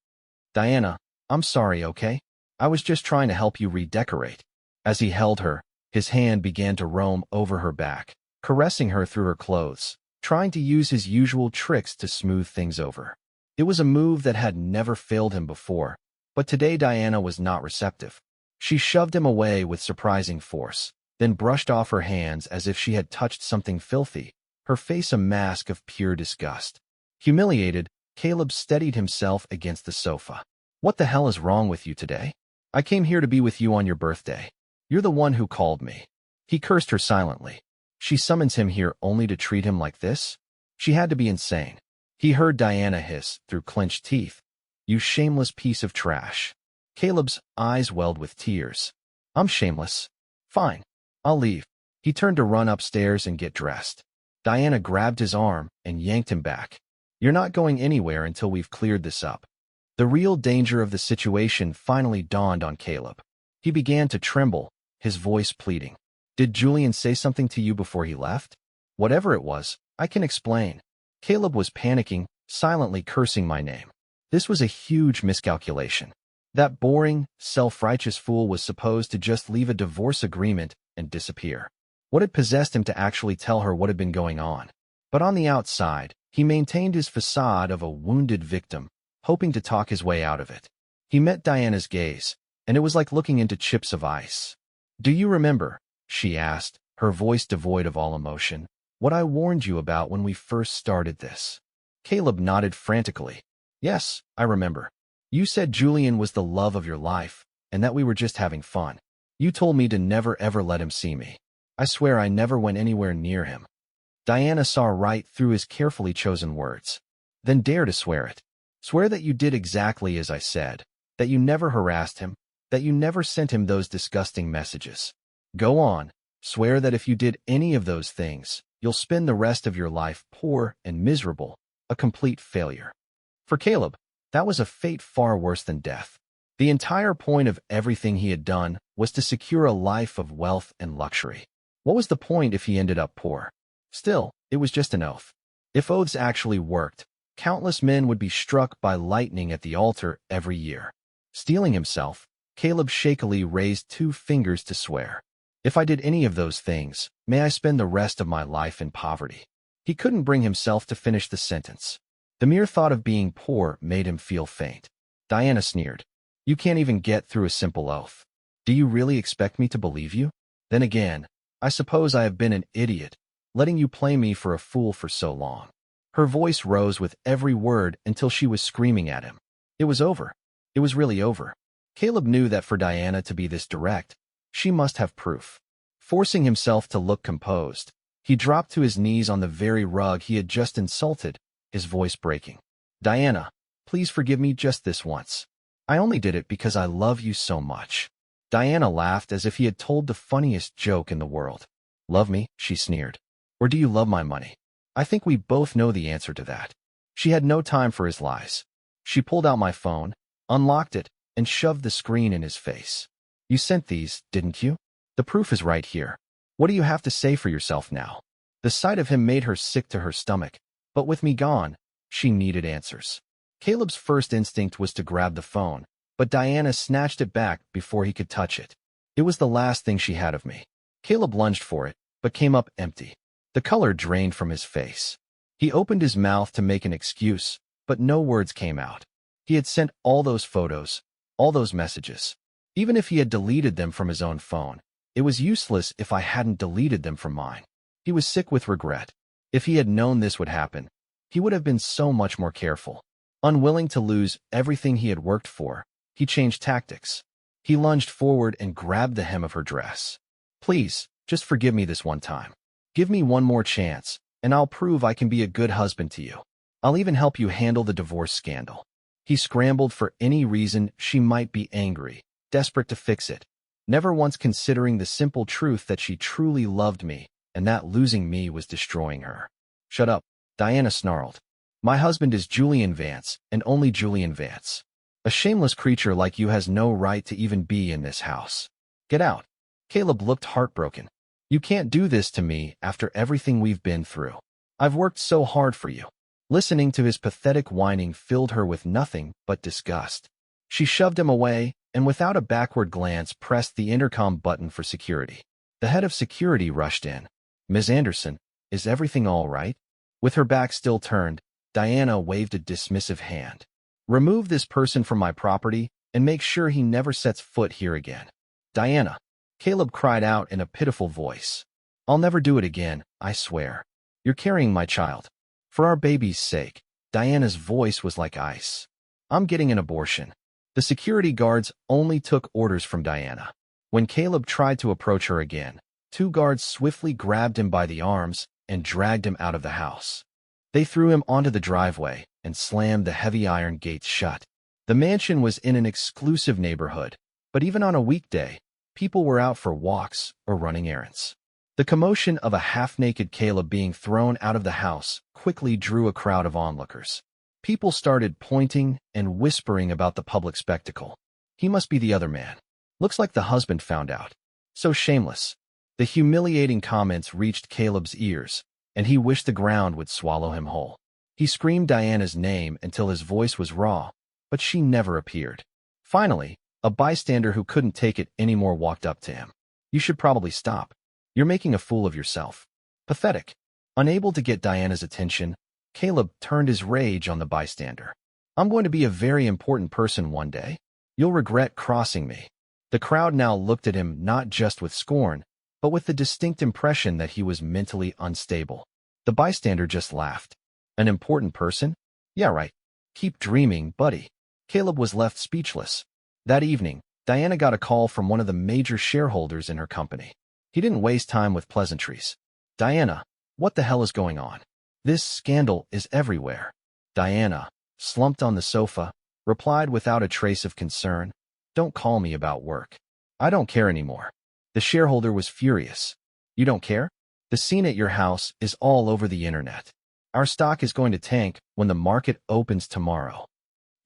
"Diana, I'm sorry, okay? I was just trying to help you redecorate." As he held her, his hand began to roam over her back, caressing her through her clothes, trying to use his usual tricks to smooth things over. It was a move that had never failed him before, but today Diana was not receptive. She shoved him away with surprising force, then brushed off her hands as if she had touched something filthy, her face a mask of pure disgust. Humiliated, Caleb steadied himself against the sofa. "What the hell is wrong with you today? I came here to be with you on your birthday. You're the one who called me." He cursed her silently. She summons him here only to treat him like this? She had to be insane. He heard Diana hiss through clenched teeth, "You shameless piece of trash." Caleb's eyes welled with tears. "I'm shameless. Fine. I'll leave." He turned to run upstairs and get dressed. Diana grabbed his arm and yanked him back. "You're not going anywhere until we've cleared this up." The real danger of the situation finally dawned on Caleb. He began to tremble, his voice pleading. "Did Julian say something to you before he left?" "Whatever it was, I can explain." Caleb was panicking, silently cursing my name. This was a huge miscalculation. That boring, self-righteous fool was supposed to just leave a divorce agreement and disappear. What had possessed him to actually tell her what had been going on? But on the outside, he maintained his facade of a wounded victim, hoping to talk his way out of it. He met Diana's gaze, and it was like looking into chips of ice. "Do you remember," she asked, her voice devoid of all emotion, "what I warned you about when we first started this?" Caleb nodded frantically. "Yes, I remember. You said Julian was the love of your life, and that we were just having fun. You told me to never ever let him see me. I swear I never went anywhere near him." Diana saw right through his carefully chosen words. "Then dare to swear it. Swear that you did exactly as I said, that you never harassed him, that you never sent him those disgusting messages. Go on, swear that if you did any of those things, you'll spend the rest of your life poor and miserable, a complete failure." For Caleb, that was a fate far worse than death. The entire point of everything he had done was to secure a life of wealth and luxury. What was the point if he ended up poor? Still, it was just an oath. If oaths actually worked, countless men would be struck by lightning at the altar every year. Steeling himself, Caleb shakily raised 2 fingers to swear. "If I did any of those things, may I spend the rest of my life in poverty." He couldn't bring himself to finish the sentence. The mere thought of being poor made him feel faint. Diana sneered. "You can't even get through a simple oath. Do you really expect me to believe you? Then again, I suppose I have been an idiot, letting you play me for a fool for so long." Her voice rose with every word until she was screaming at him. It was over. It was really over. Caleb knew that for Diana to be this direct, she must have proof. Forcing himself to look composed, he dropped to his knees on the very rug he had just insulted, his voice breaking. "Diana, please forgive me just this once. I only did it because I love you so much." Diana laughed as if he had told the funniest joke in the world. "Love me?" she sneered. "Or do you love my money? I think we both know the answer to that." She had no time for his lies. She pulled out my phone, unlocked it, and shoved the screen in his face. "You sent these, didn't you? The proof is right here. What do you have to say for yourself now?" The sight of him made her sick to her stomach, but with me gone, she needed answers. Caleb's first instinct was to grab the phone, but Diana snatched it back before he could touch it. It was the last thing she had of me. Caleb lunged for it, but came up empty. The color drained from his face. He opened his mouth to make an excuse, but no words came out. He had sent all those photos, all those messages. Even if he had deleted them from his own phone, it was useless if I hadn't deleted them from mine. He was sick with regret. If he had known this would happen, he would have been so much more careful. Unwilling to lose everything he had worked for, he changed tactics. He lunged forward and grabbed the hem of her dress. "Please, just forgive me this one time. Give me one more chance, and I'll prove I can be a good husband to you. I'll even help you handle the divorce scandal." He scrambled for any reason she might be angry, desperate to fix it, never once considering the simple truth that she truly loved me and that losing me was destroying her. "Shut up," Diana snarled. "My husband is Julian Vance, and only Julian Vance. A shameless creature like you has no right to even be in this house. Get out." Caleb looked heartbroken. "You can't do this to me after everything we've been through. I've worked so hard for you." Listening to his pathetic whining filled her with nothing but disgust. She shoved him away and without a backward glance pressed the intercom button for security. The head of security rushed in. "Ms. Anderson, is everything all right?" With her back still turned, Diana waved a dismissive hand. "Remove this person from my property and make sure he never sets foot here again." "Diana," Caleb cried out in a pitiful voice. "I'll never do it again, I swear. You're carrying my child. For our baby's sake." Diana's voice was like ice. "I'm getting an abortion." The security guards only took orders from Diana. When Caleb tried to approach her again, 2 guards swiftly grabbed him by the arms and dragged him out of the house. They threw him onto the driveway and slammed the heavy iron gates shut. The mansion was in an exclusive neighborhood, but even on a weekday, people were out for walks or running errands. The commotion of a half-naked Caleb being thrown out of the house quickly drew a crowd of onlookers. People started pointing and whispering about the public spectacle. "He must be the other man. Looks like the husband found out. So shameless." The humiliating comments reached Caleb's ears, and he wished the ground would swallow him whole. He screamed Diana's name until his voice was raw, but she never appeared. Finally, a bystander who couldn't take it anymore walked up to him. "You should probably stop. You're making a fool of yourself." Pathetic. Unable to get Diana's attention, Caleb turned his rage on the bystander. "I'm going to be a very important person one day. You'll regret crossing me." The crowd now looked at him not just with scorn, but with the distinct impression that he was mentally unstable. The bystander just laughed. "An important person? Yeah, right. Keep dreaming, buddy." Caleb was left speechless. That evening, Diana got a call from one of the major shareholders in her company. He didn't waste time with pleasantries. "Diana, what the hell is going on? This scandal is everywhere." Diana, slumped on the sofa, replied without a trace of concern, "Don't call me about work. I don't care anymore." The shareholder was furious. "You don't care? The scene at your house is all over the internet. Our stock is going to tank when the market opens tomorrow."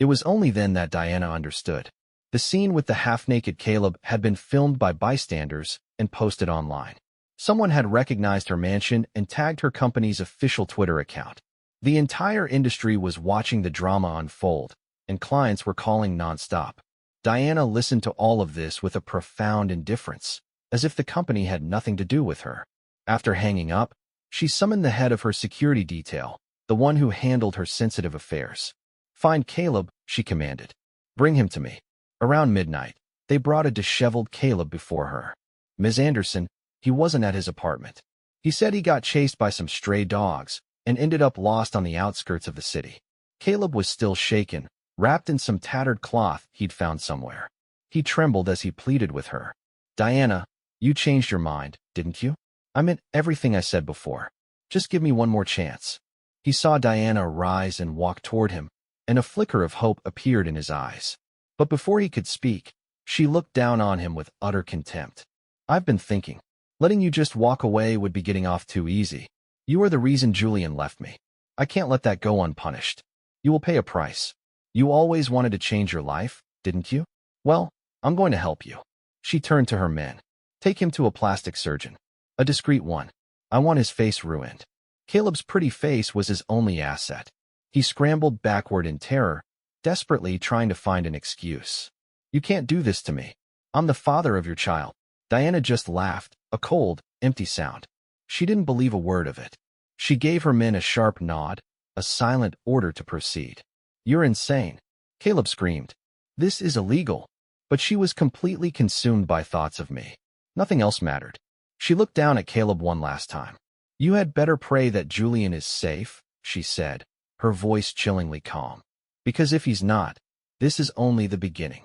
It was only then that Diana understood. The scene with the half-naked Caleb had been filmed by bystanders and posted online. Someone had recognized her mansion and tagged her company's official Twitter account. The entire industry was watching the drama unfold, and clients were calling nonstop. Diana listened to all of this with a profound indifference, as if the company had nothing to do with her. After hanging up, she summoned the head of her security detail, the one who handled her sensitive affairs. "Find Caleb," she commanded. "Bring him to me." Around midnight, they brought a disheveled Caleb before her. "Ms. Anderson, he wasn't at his apartment. He said he got chased by some stray dogs and ended up lost on the outskirts of the city." Caleb was still shaken, wrapped in some tattered cloth he'd found somewhere. He trembled as he pleaded with her. "Diana, you changed your mind, didn't you? I meant everything I said before. Just give me one more chance." He saw Diana rise and walk toward him, and a flicker of hope appeared in his eyes. But before he could speak, she looked down on him with utter contempt. "I've been thinking. Letting you just walk away would be getting off too easy. You are the reason Julian left me. I can't let that go unpunished. You will pay a price. You always wanted to change your life, didn't you? Well, I'm going to help you." She turned to her men. "Take him to a plastic surgeon. A discreet one. I want his face ruined." Caleb's pretty face was his only asset. He scrambled backward in terror, desperately trying to find an excuse. "You can't do this to me. I'm the father of your child." Diana just laughed, a cold, empty sound. She didn't believe a word of it. She gave her men a sharp nod, a silent order to proceed. "You're insane," Caleb screamed. "This is illegal." But she was completely consumed by thoughts of me. Nothing else mattered. She looked down at Caleb one last time. "You had better pray that Julian is safe," she said, her voice chillingly calm. "Because if he's not, this is only the beginning."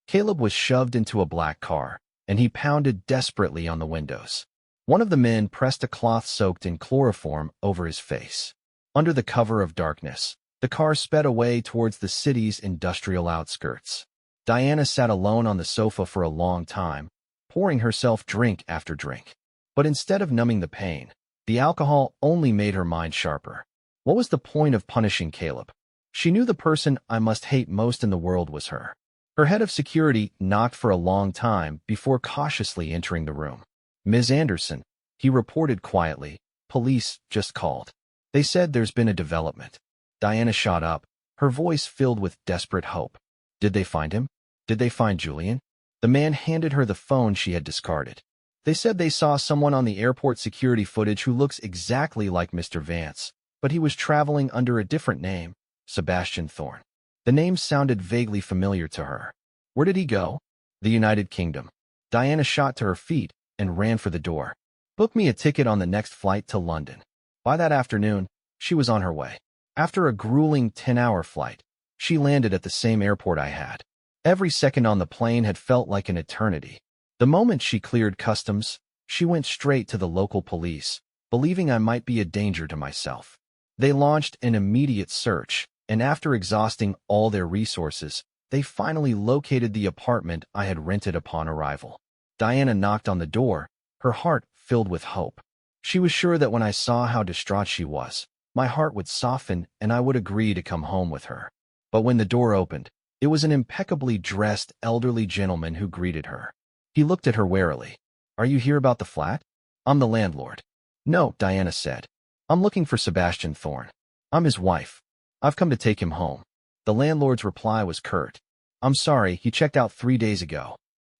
Caleb was shoved into a black car, and he pounded desperately on the windows. One of the men pressed a cloth soaked in chloroform over his face. Under the cover of darkness, the car sped away towards the city's industrial outskirts. Diana sat alone on the sofa for a long time, pouring herself drink after drink. But instead of numbing the pain, the alcohol only made her mind sharper. What was the point of punishing Caleb? She knew the person I must hate most in the world was her. Her head of security knocked for a long time before cautiously entering the room. "Ms. Anderson," he reported quietly, "police just called. They said there's been a development." Diana shot up, her voice filled with desperate hope. "Did they find him? Did they find Julian?" The man handed her the phone she had discarded. "They said they saw someone on the airport security footage who looks exactly like Mr. Vance, but he was traveling under a different name, Sebastian Thorne." The name sounded vaguely familiar to her. "Where did he go?" "The United Kingdom." Diana shot to her feet and ran for the door. "Book me a ticket on the next flight to London." By that afternoon, she was on her way. After a grueling 10-hour flight, she landed at the same airport I had. Every second on the plane had felt like an eternity. The moment she cleared customs, she went straight to the local police, believing I might be a danger to myself. They launched an immediate search, and after exhausting all their resources, they finally located the apartment I had rented upon arrival. Diana knocked on the door, her heart filled with hope. She was sure that when I saw how distraught she was, my heart would soften and I would agree to come home with her. But when the door opened, it was an impeccably dressed elderly gentleman who greeted her. He looked at her warily. "Are you here about the flat?" "I'm the landlord." "No," Diana said. "I'm looking for Sebastian Thorne. I'm his wife. I've come to take him home." The landlord's reply was curt. "I'm sorry, he checked out 3 days ago."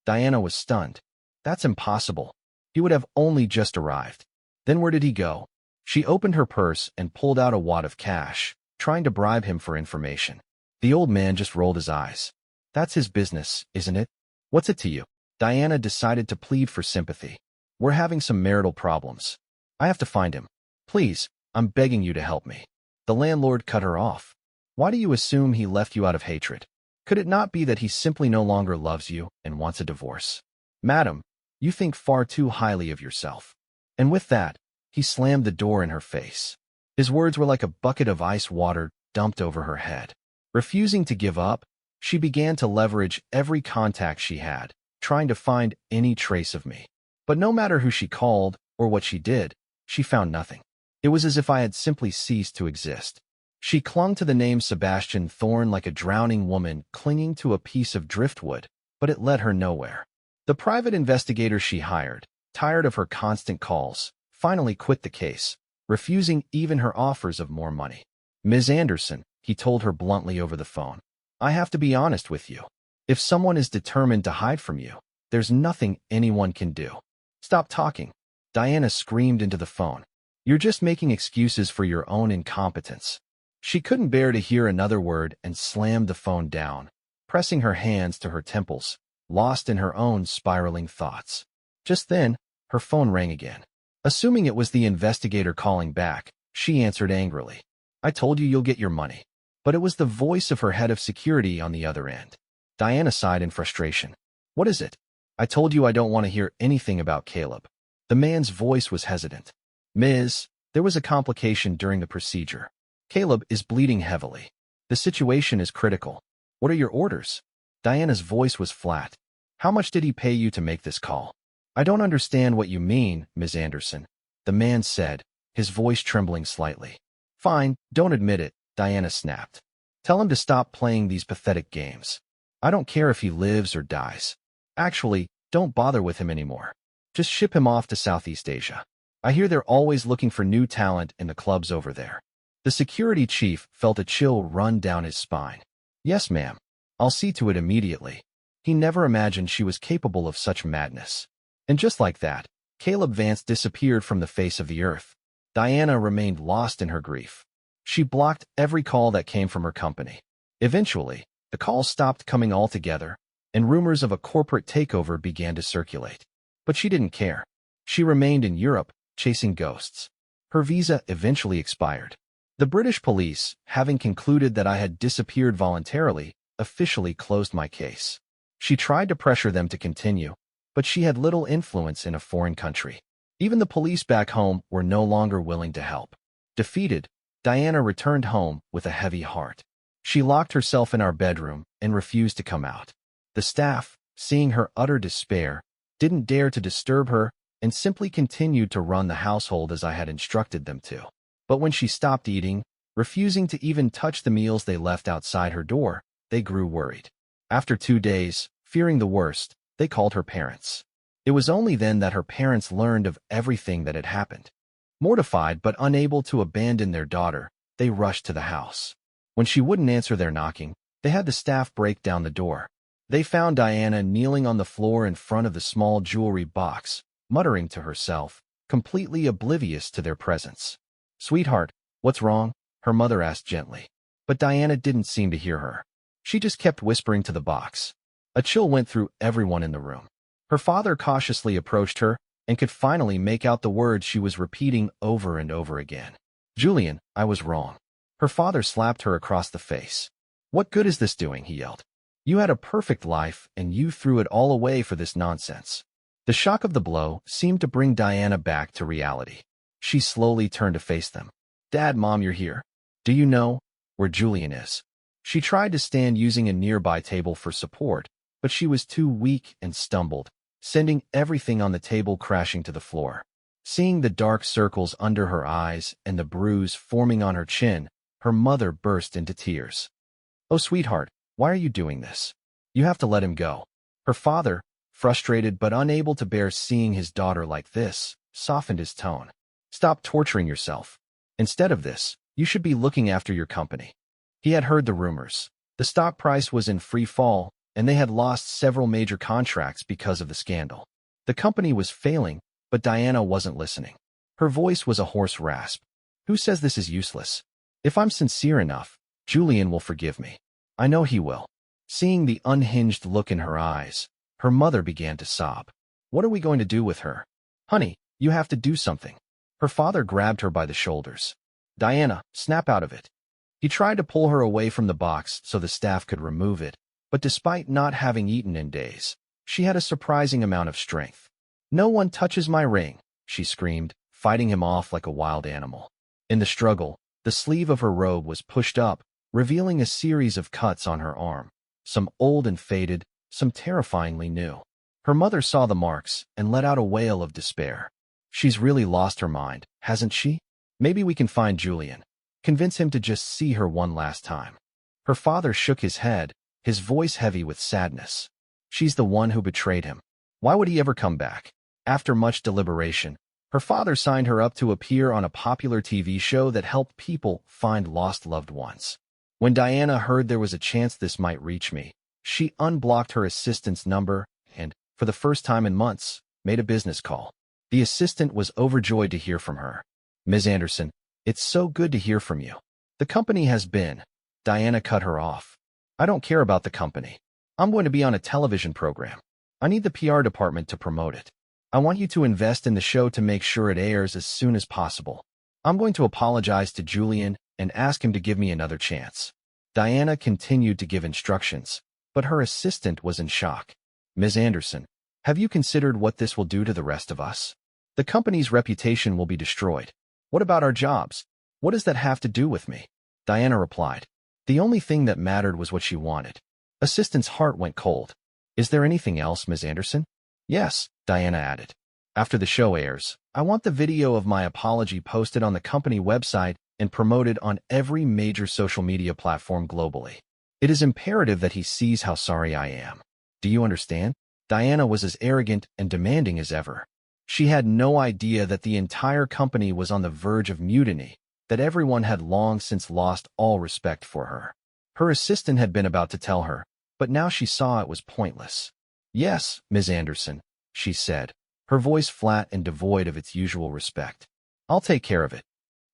Diana was stunned. "That's impossible. He would have only just arrived." "Then where did he go?" She opened her purse and pulled out a wad of cash, trying to bribe him for information. The old man just rolled his eyes. That's his business, isn't it? What's it to you? Diana decided to plead for sympathy. We're having some marital problems. I have to find him. Please, I'm begging you to help me. The landlord cut her off. Why do you assume he left you out of hatred? Could it not be that he simply no longer loves you and wants a divorce? Madam, you think far too highly of yourself. And with that, he slammed the door in her face. His words were like a bucket of ice water dumped over her head. Refusing to give up, she began to leverage every contact she had, trying to find any trace of me. But no matter who she called or what she did, she found nothing. It was as if I had simply ceased to exist. She clung to the name Sebastian Thorne like a drowning woman clinging to a piece of driftwood, but it led her nowhere. The private investigator she hired, tired of her constant calls, finally quit the case, refusing even her offers of more money. Ms. Anderson, he told her bluntly over the phone, I have to be honest with you. If someone is determined to hide from you, there's nothing anyone can do. Stop talking. Diana screamed into the phone. You're just making excuses for your own incompetence. She couldn't bear to hear another word and slammed the phone down, pressing her hands to her temples, lost in her own spiraling thoughts. Just then, her phone rang again. Assuming it was the investigator calling back, she answered angrily. I told you you'll get your money. But it was the voice of her head of security on the other end. Diana sighed in frustration. What is it? I told you I don't want to hear anything about Caleb. The man's voice was hesitant. Ms., there was a complication during the procedure. Caleb is bleeding heavily. The situation is critical. What are your orders? Diana's voice was flat. How much did he pay you to make this call? I don't understand what you mean, Ms. Anderson, the man said, his voice trembling slightly. Fine, don't admit it, Diana snapped. Tell him to stop playing these pathetic games. I don't care if he lives or dies. Actually, don't bother with him anymore. Just ship him off to Southeast Asia. I hear they're always looking for new talent in the clubs over there. The security chief felt a chill run down his spine. Yes, ma'am. I'll see to it immediately. He never imagined she was capable of such madness. And just like that, Caleb Vance disappeared from the face of the earth. Diana remained lost in her grief. She blocked every call that came from her company. Eventually, the calls stopped coming altogether, and rumors of a corporate takeover began to circulate. But she didn't care. She remained in Europe, chasing ghosts. Her visa eventually expired. The British police, having concluded that I had disappeared voluntarily, officially closed my case. She tried to pressure them to continue, but she had little influence in a foreign country. Even the police back home were no longer willing to help. Defeated, Diana returned home with a heavy heart. She locked herself in our bedroom and refused to come out. The staff, seeing her utter despair, didn't dare to disturb her and simply continued to run the household as I had instructed them to. But when she stopped eating, refusing to even touch the meals they left outside her door, they grew worried. After 2 days, fearing the worst, they called her parents. It was only then that her parents learned of everything that had happened. Mortified but unable to abandon their daughter, they rushed to the house. When she wouldn't answer their knocking, they had the staff break down the door. They found Diana kneeling on the floor in front of the small jewelry box, muttering to herself, completely oblivious to their presence. Sweetheart, what's wrong? Her mother asked gently. But Diana didn't seem to hear her. She just kept whispering to the box. A chill went through everyone in the room. Her father cautiously approached her and could finally make out the words she was repeating over and over again. Julian, I was wrong. Her father slapped her across the face. What good is this doing? He yelled. You had a perfect life and you threw it all away for this nonsense. The shock of the blow seemed to bring Diana back to reality. She slowly turned to face them. Dad, Mom, you're here. Do you know where Julian is? She tried to stand using a nearby table for support, but she was too weak and stumbled, sending everything on the table crashing to the floor. Seeing the dark circles under her eyes and the bruise forming on her chin, her mother burst into tears. Oh, sweetheart, why are you doing this? You have to let him go. Her father, frustrated but unable to bear seeing his daughter like this, softened his tone. Stop torturing yourself. Instead of this, you should be looking after your company. He had heard the rumors. The stock price was in free fall, and they had lost several major contracts because of the scandal. The company was failing, but Diana wasn't listening. Her voice was a hoarse rasp. Who says this is useless? If I'm sincere enough, Julian will forgive me. I know he will. Seeing the unhinged look in her eyes, her mother began to sob. What are we going to do with her? Honey, you have to do something. Her father grabbed her by the shoulders. Diana, snap out of it. He tried to pull her away from the box so the staff could remove it, but despite not having eaten in days, she had a surprising amount of strength. No one touches my ring, she screamed, fighting him off like a wild animal. In the struggle, the sleeve of her robe was pushed up, revealing a series of cuts on her arm, some old and faded, some terrifyingly new. Her mother saw the marks and let out a wail of despair. She's really lost her mind, hasn't she? Maybe we can find Julian. Convince him to just see her one last time. Her father shook his head, his voice heavy with sadness. She's the one who betrayed him. Why would he ever come back? After much deliberation, her father signed her up to appear on a popular TV show that helped people find lost loved ones. When Diana heard there was a chance this might reach me, she unblocked her assistant's number and, for the first time in months, made a business call. The assistant was overjoyed to hear from her. Ms. Anderson, it's so good to hear from you. The company has been. Diana cut her off. I don't care about the company. I'm going to be on a television program. I need the PR department to promote it. I want you to invest in the show to make sure it airs as soon as possible. I'm going to apologize to Julian and ask him to give me another chance. Diana continued to give instructions, but her assistant was in shock. Ms. Anderson, have you considered what this will do to the rest of us? The company's reputation will be destroyed. What about our jobs? What does that have to do with me? Diana replied. The only thing that mattered was what she wanted. Assistant's heart went cold. Is there anything else, Ms. Anderson? Yes, Diana added. After the show airs, I want the video of my apology posted on the company website and promoted on every major social media platform globally. It is imperative that he sees how sorry I am. Do you understand? Diana was as arrogant and demanding as ever. She had no idea that the entire company was on the verge of mutiny, that everyone had long since lost all respect for her. Her assistant had been about to tell her, but now she saw it was pointless. Yes, Ms. Anderson, she said, her voice flat and devoid of its usual respect. I'll take care of it.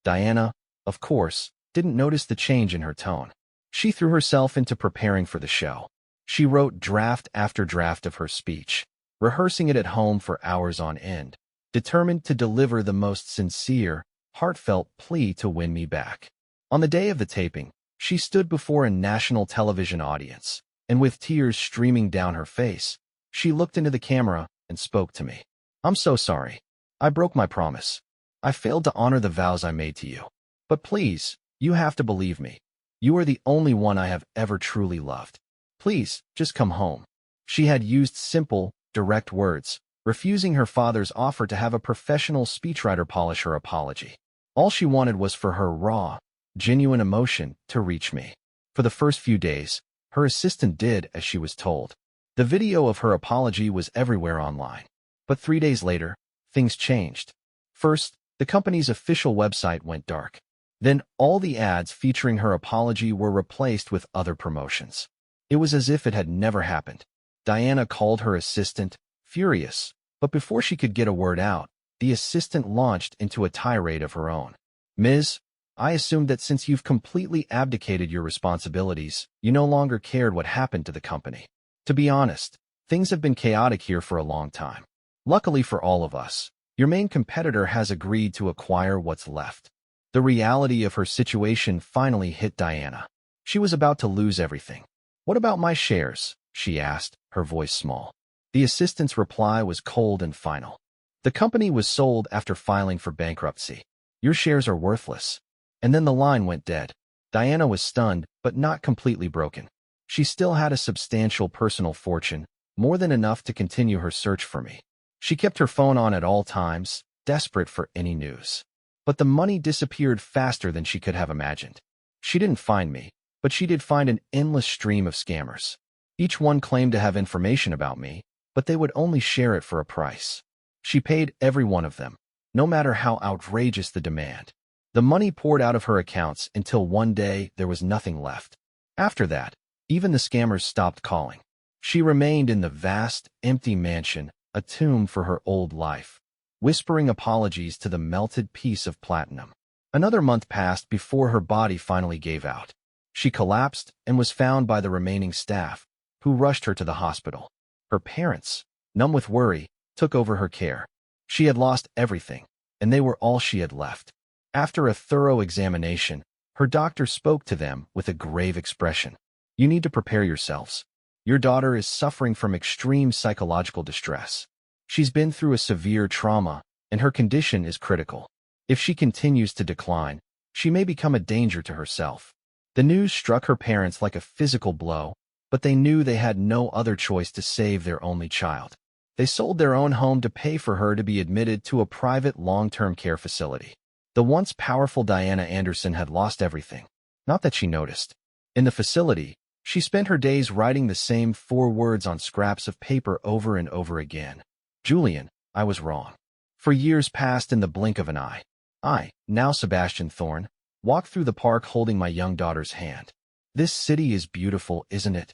Diana, of course, didn't notice the change in her tone. She threw herself into preparing for the show. She wrote draft after draft of her speech, rehearsing it at home for hours on end, determined to deliver the most sincere, heartfelt plea to win me back. On the day of the taping, she stood before a national television audience, and with tears streaming down her face, she looked into the camera and spoke to me. I'm so sorry. I broke my promise. I failed to honor the vows I made to you. But please, you have to believe me. You are the only one I have ever truly loved. Please, just come home. She had used simple, direct words, refusing her father's offer to have a professional speechwriter polish her apology. All she wanted was for her raw, genuine emotion to reach me. For the first few days, her assistant did as she was told. The video of her apology was everywhere online. But 3 days later, things changed. First, the company's official website went dark. Then all the ads featuring her apology were replaced with other promotions. It was as if it had never happened. Diana called her assistant, furious, but before she could get a word out, the assistant launched into a tirade of her own. Ms., I assumed that since you've completely abdicated your responsibilities, you no longer cared what happened to the company. To be honest, things have been chaotic here for a long time. Luckily for all of us, your main competitor has agreed to acquire what's left. The reality of her situation finally hit Diana. She was about to lose everything. What about my shares? She asked, her voice small. The assistant's reply was cold and final. The company was sold after filing for bankruptcy. Your shares are worthless. And then the line went dead. Diana was stunned, but not completely broken. She still had a substantial personal fortune, more than enough to continue her search for me. She kept her phone on at all times, desperate for any news. But the money disappeared faster than she could have imagined. She didn't find me, but she did find an endless stream of scammers. Each one claimed to have information about me, but they would only share it for a price. She paid every one of them, no matter how outrageous the demand. The money poured out of her accounts until one day there was nothing left. After that, even the scammers stopped calling. She remained in the vast, empty mansion, a tomb for her old life, whispering apologies to the melted piece of platinum. Another month passed before her body finally gave out. She collapsed and was found by the remaining staff, who rushed her to the hospital. Her parents, numb with worry, took over her care. She had lost everything, and they were all she had left. After a thorough examination, her doctor spoke to them with a grave expression. You need to prepare yourselves. Your daughter is suffering from extreme psychological distress. She's been through a severe trauma, and her condition is critical. If she continues to decline, she may become a danger to herself. The news struck her parents like a physical blow, but they knew they had no other choice to save their only child. They sold their own home to pay for her to be admitted to a private long-term care facility. The once powerful Diana Anderson had lost everything. Not that she noticed. In the facility, she spent her days writing the same 4 words on scraps of paper over and over again. Julian, I was wrong. For years passed in the blink of an eye. I, now Sebastian Thorne, walked through the park holding my young daughter's hand. This city is beautiful, isn't it?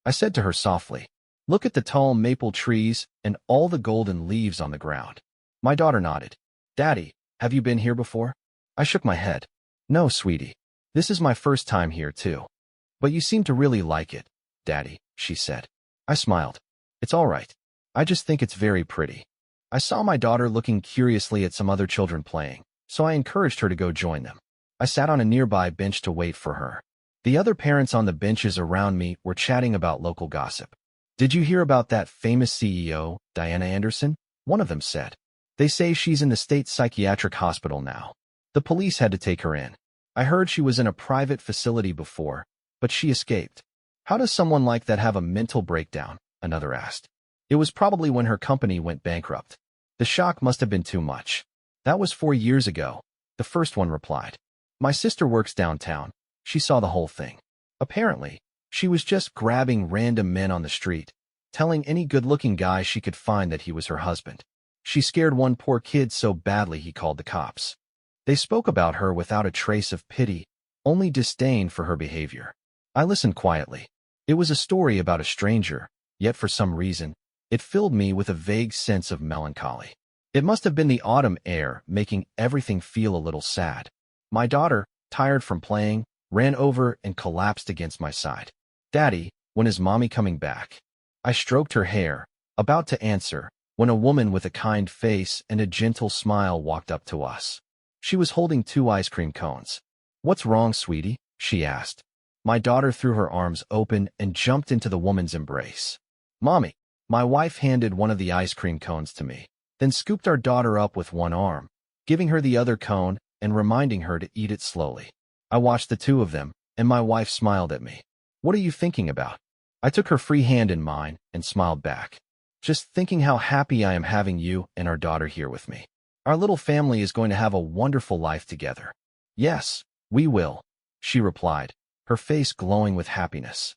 I said to her softly. Look at the tall maple trees and all the golden leaves on the ground. My daughter nodded. Daddy, have you been here before? I shook my head. No, sweetie. This is my first time here, too. But you seem to really like it, Daddy, she said. I smiled. It's all right. I just think it's very pretty. I saw my daughter looking curiously at some other children playing, so I encouraged her to go join them. I sat on a nearby bench to wait for her. The other parents on the benches around me were chatting about local gossip. Did you hear about that famous CEO, Diana Anderson? One of them said. They say she's in the state psychiatric hospital now. The police had to take her in. I heard she was in a private facility before, but she escaped. How does someone like that have a mental breakdown? Another asked. It was probably when her company went bankrupt. The shock must have been too much. That was 4 years ago, the first one replied. My sister works downtown. She saw the whole thing. Apparently, she was just grabbing random men on the street, telling any good-looking guy she could find that he was her husband. She scared one poor kid so badly he called the cops. They spoke about her without a trace of pity, only disdain for her behavior. I listened quietly. It was a story about a stranger, yet for some reason, it filled me with a vague sense of melancholy. It must have been the autumn air making everything feel a little sad. My daughter, tired from playing, ran over and collapsed against my side. Daddy, when is Mommy coming back? I stroked her hair, about to answer, when a woman with a kind face and a gentle smile walked up to us. She was holding 2 ice cream cones. What's wrong, sweetie? She asked. My daughter threw her arms open and jumped into the woman's embrace. Mommy, my wife handed one of the ice cream cones to me, then scooped our daughter up with one arm, giving her the other cone and reminding her to eat it slowly. I watched the two of them, and my wife smiled at me. What are you thinking about? I took her free hand in mine and smiled back. Just thinking how happy I am having you and our daughter here with me. Our little family is going to have a wonderful life together. Yes, we will, she replied, her face glowing with happiness.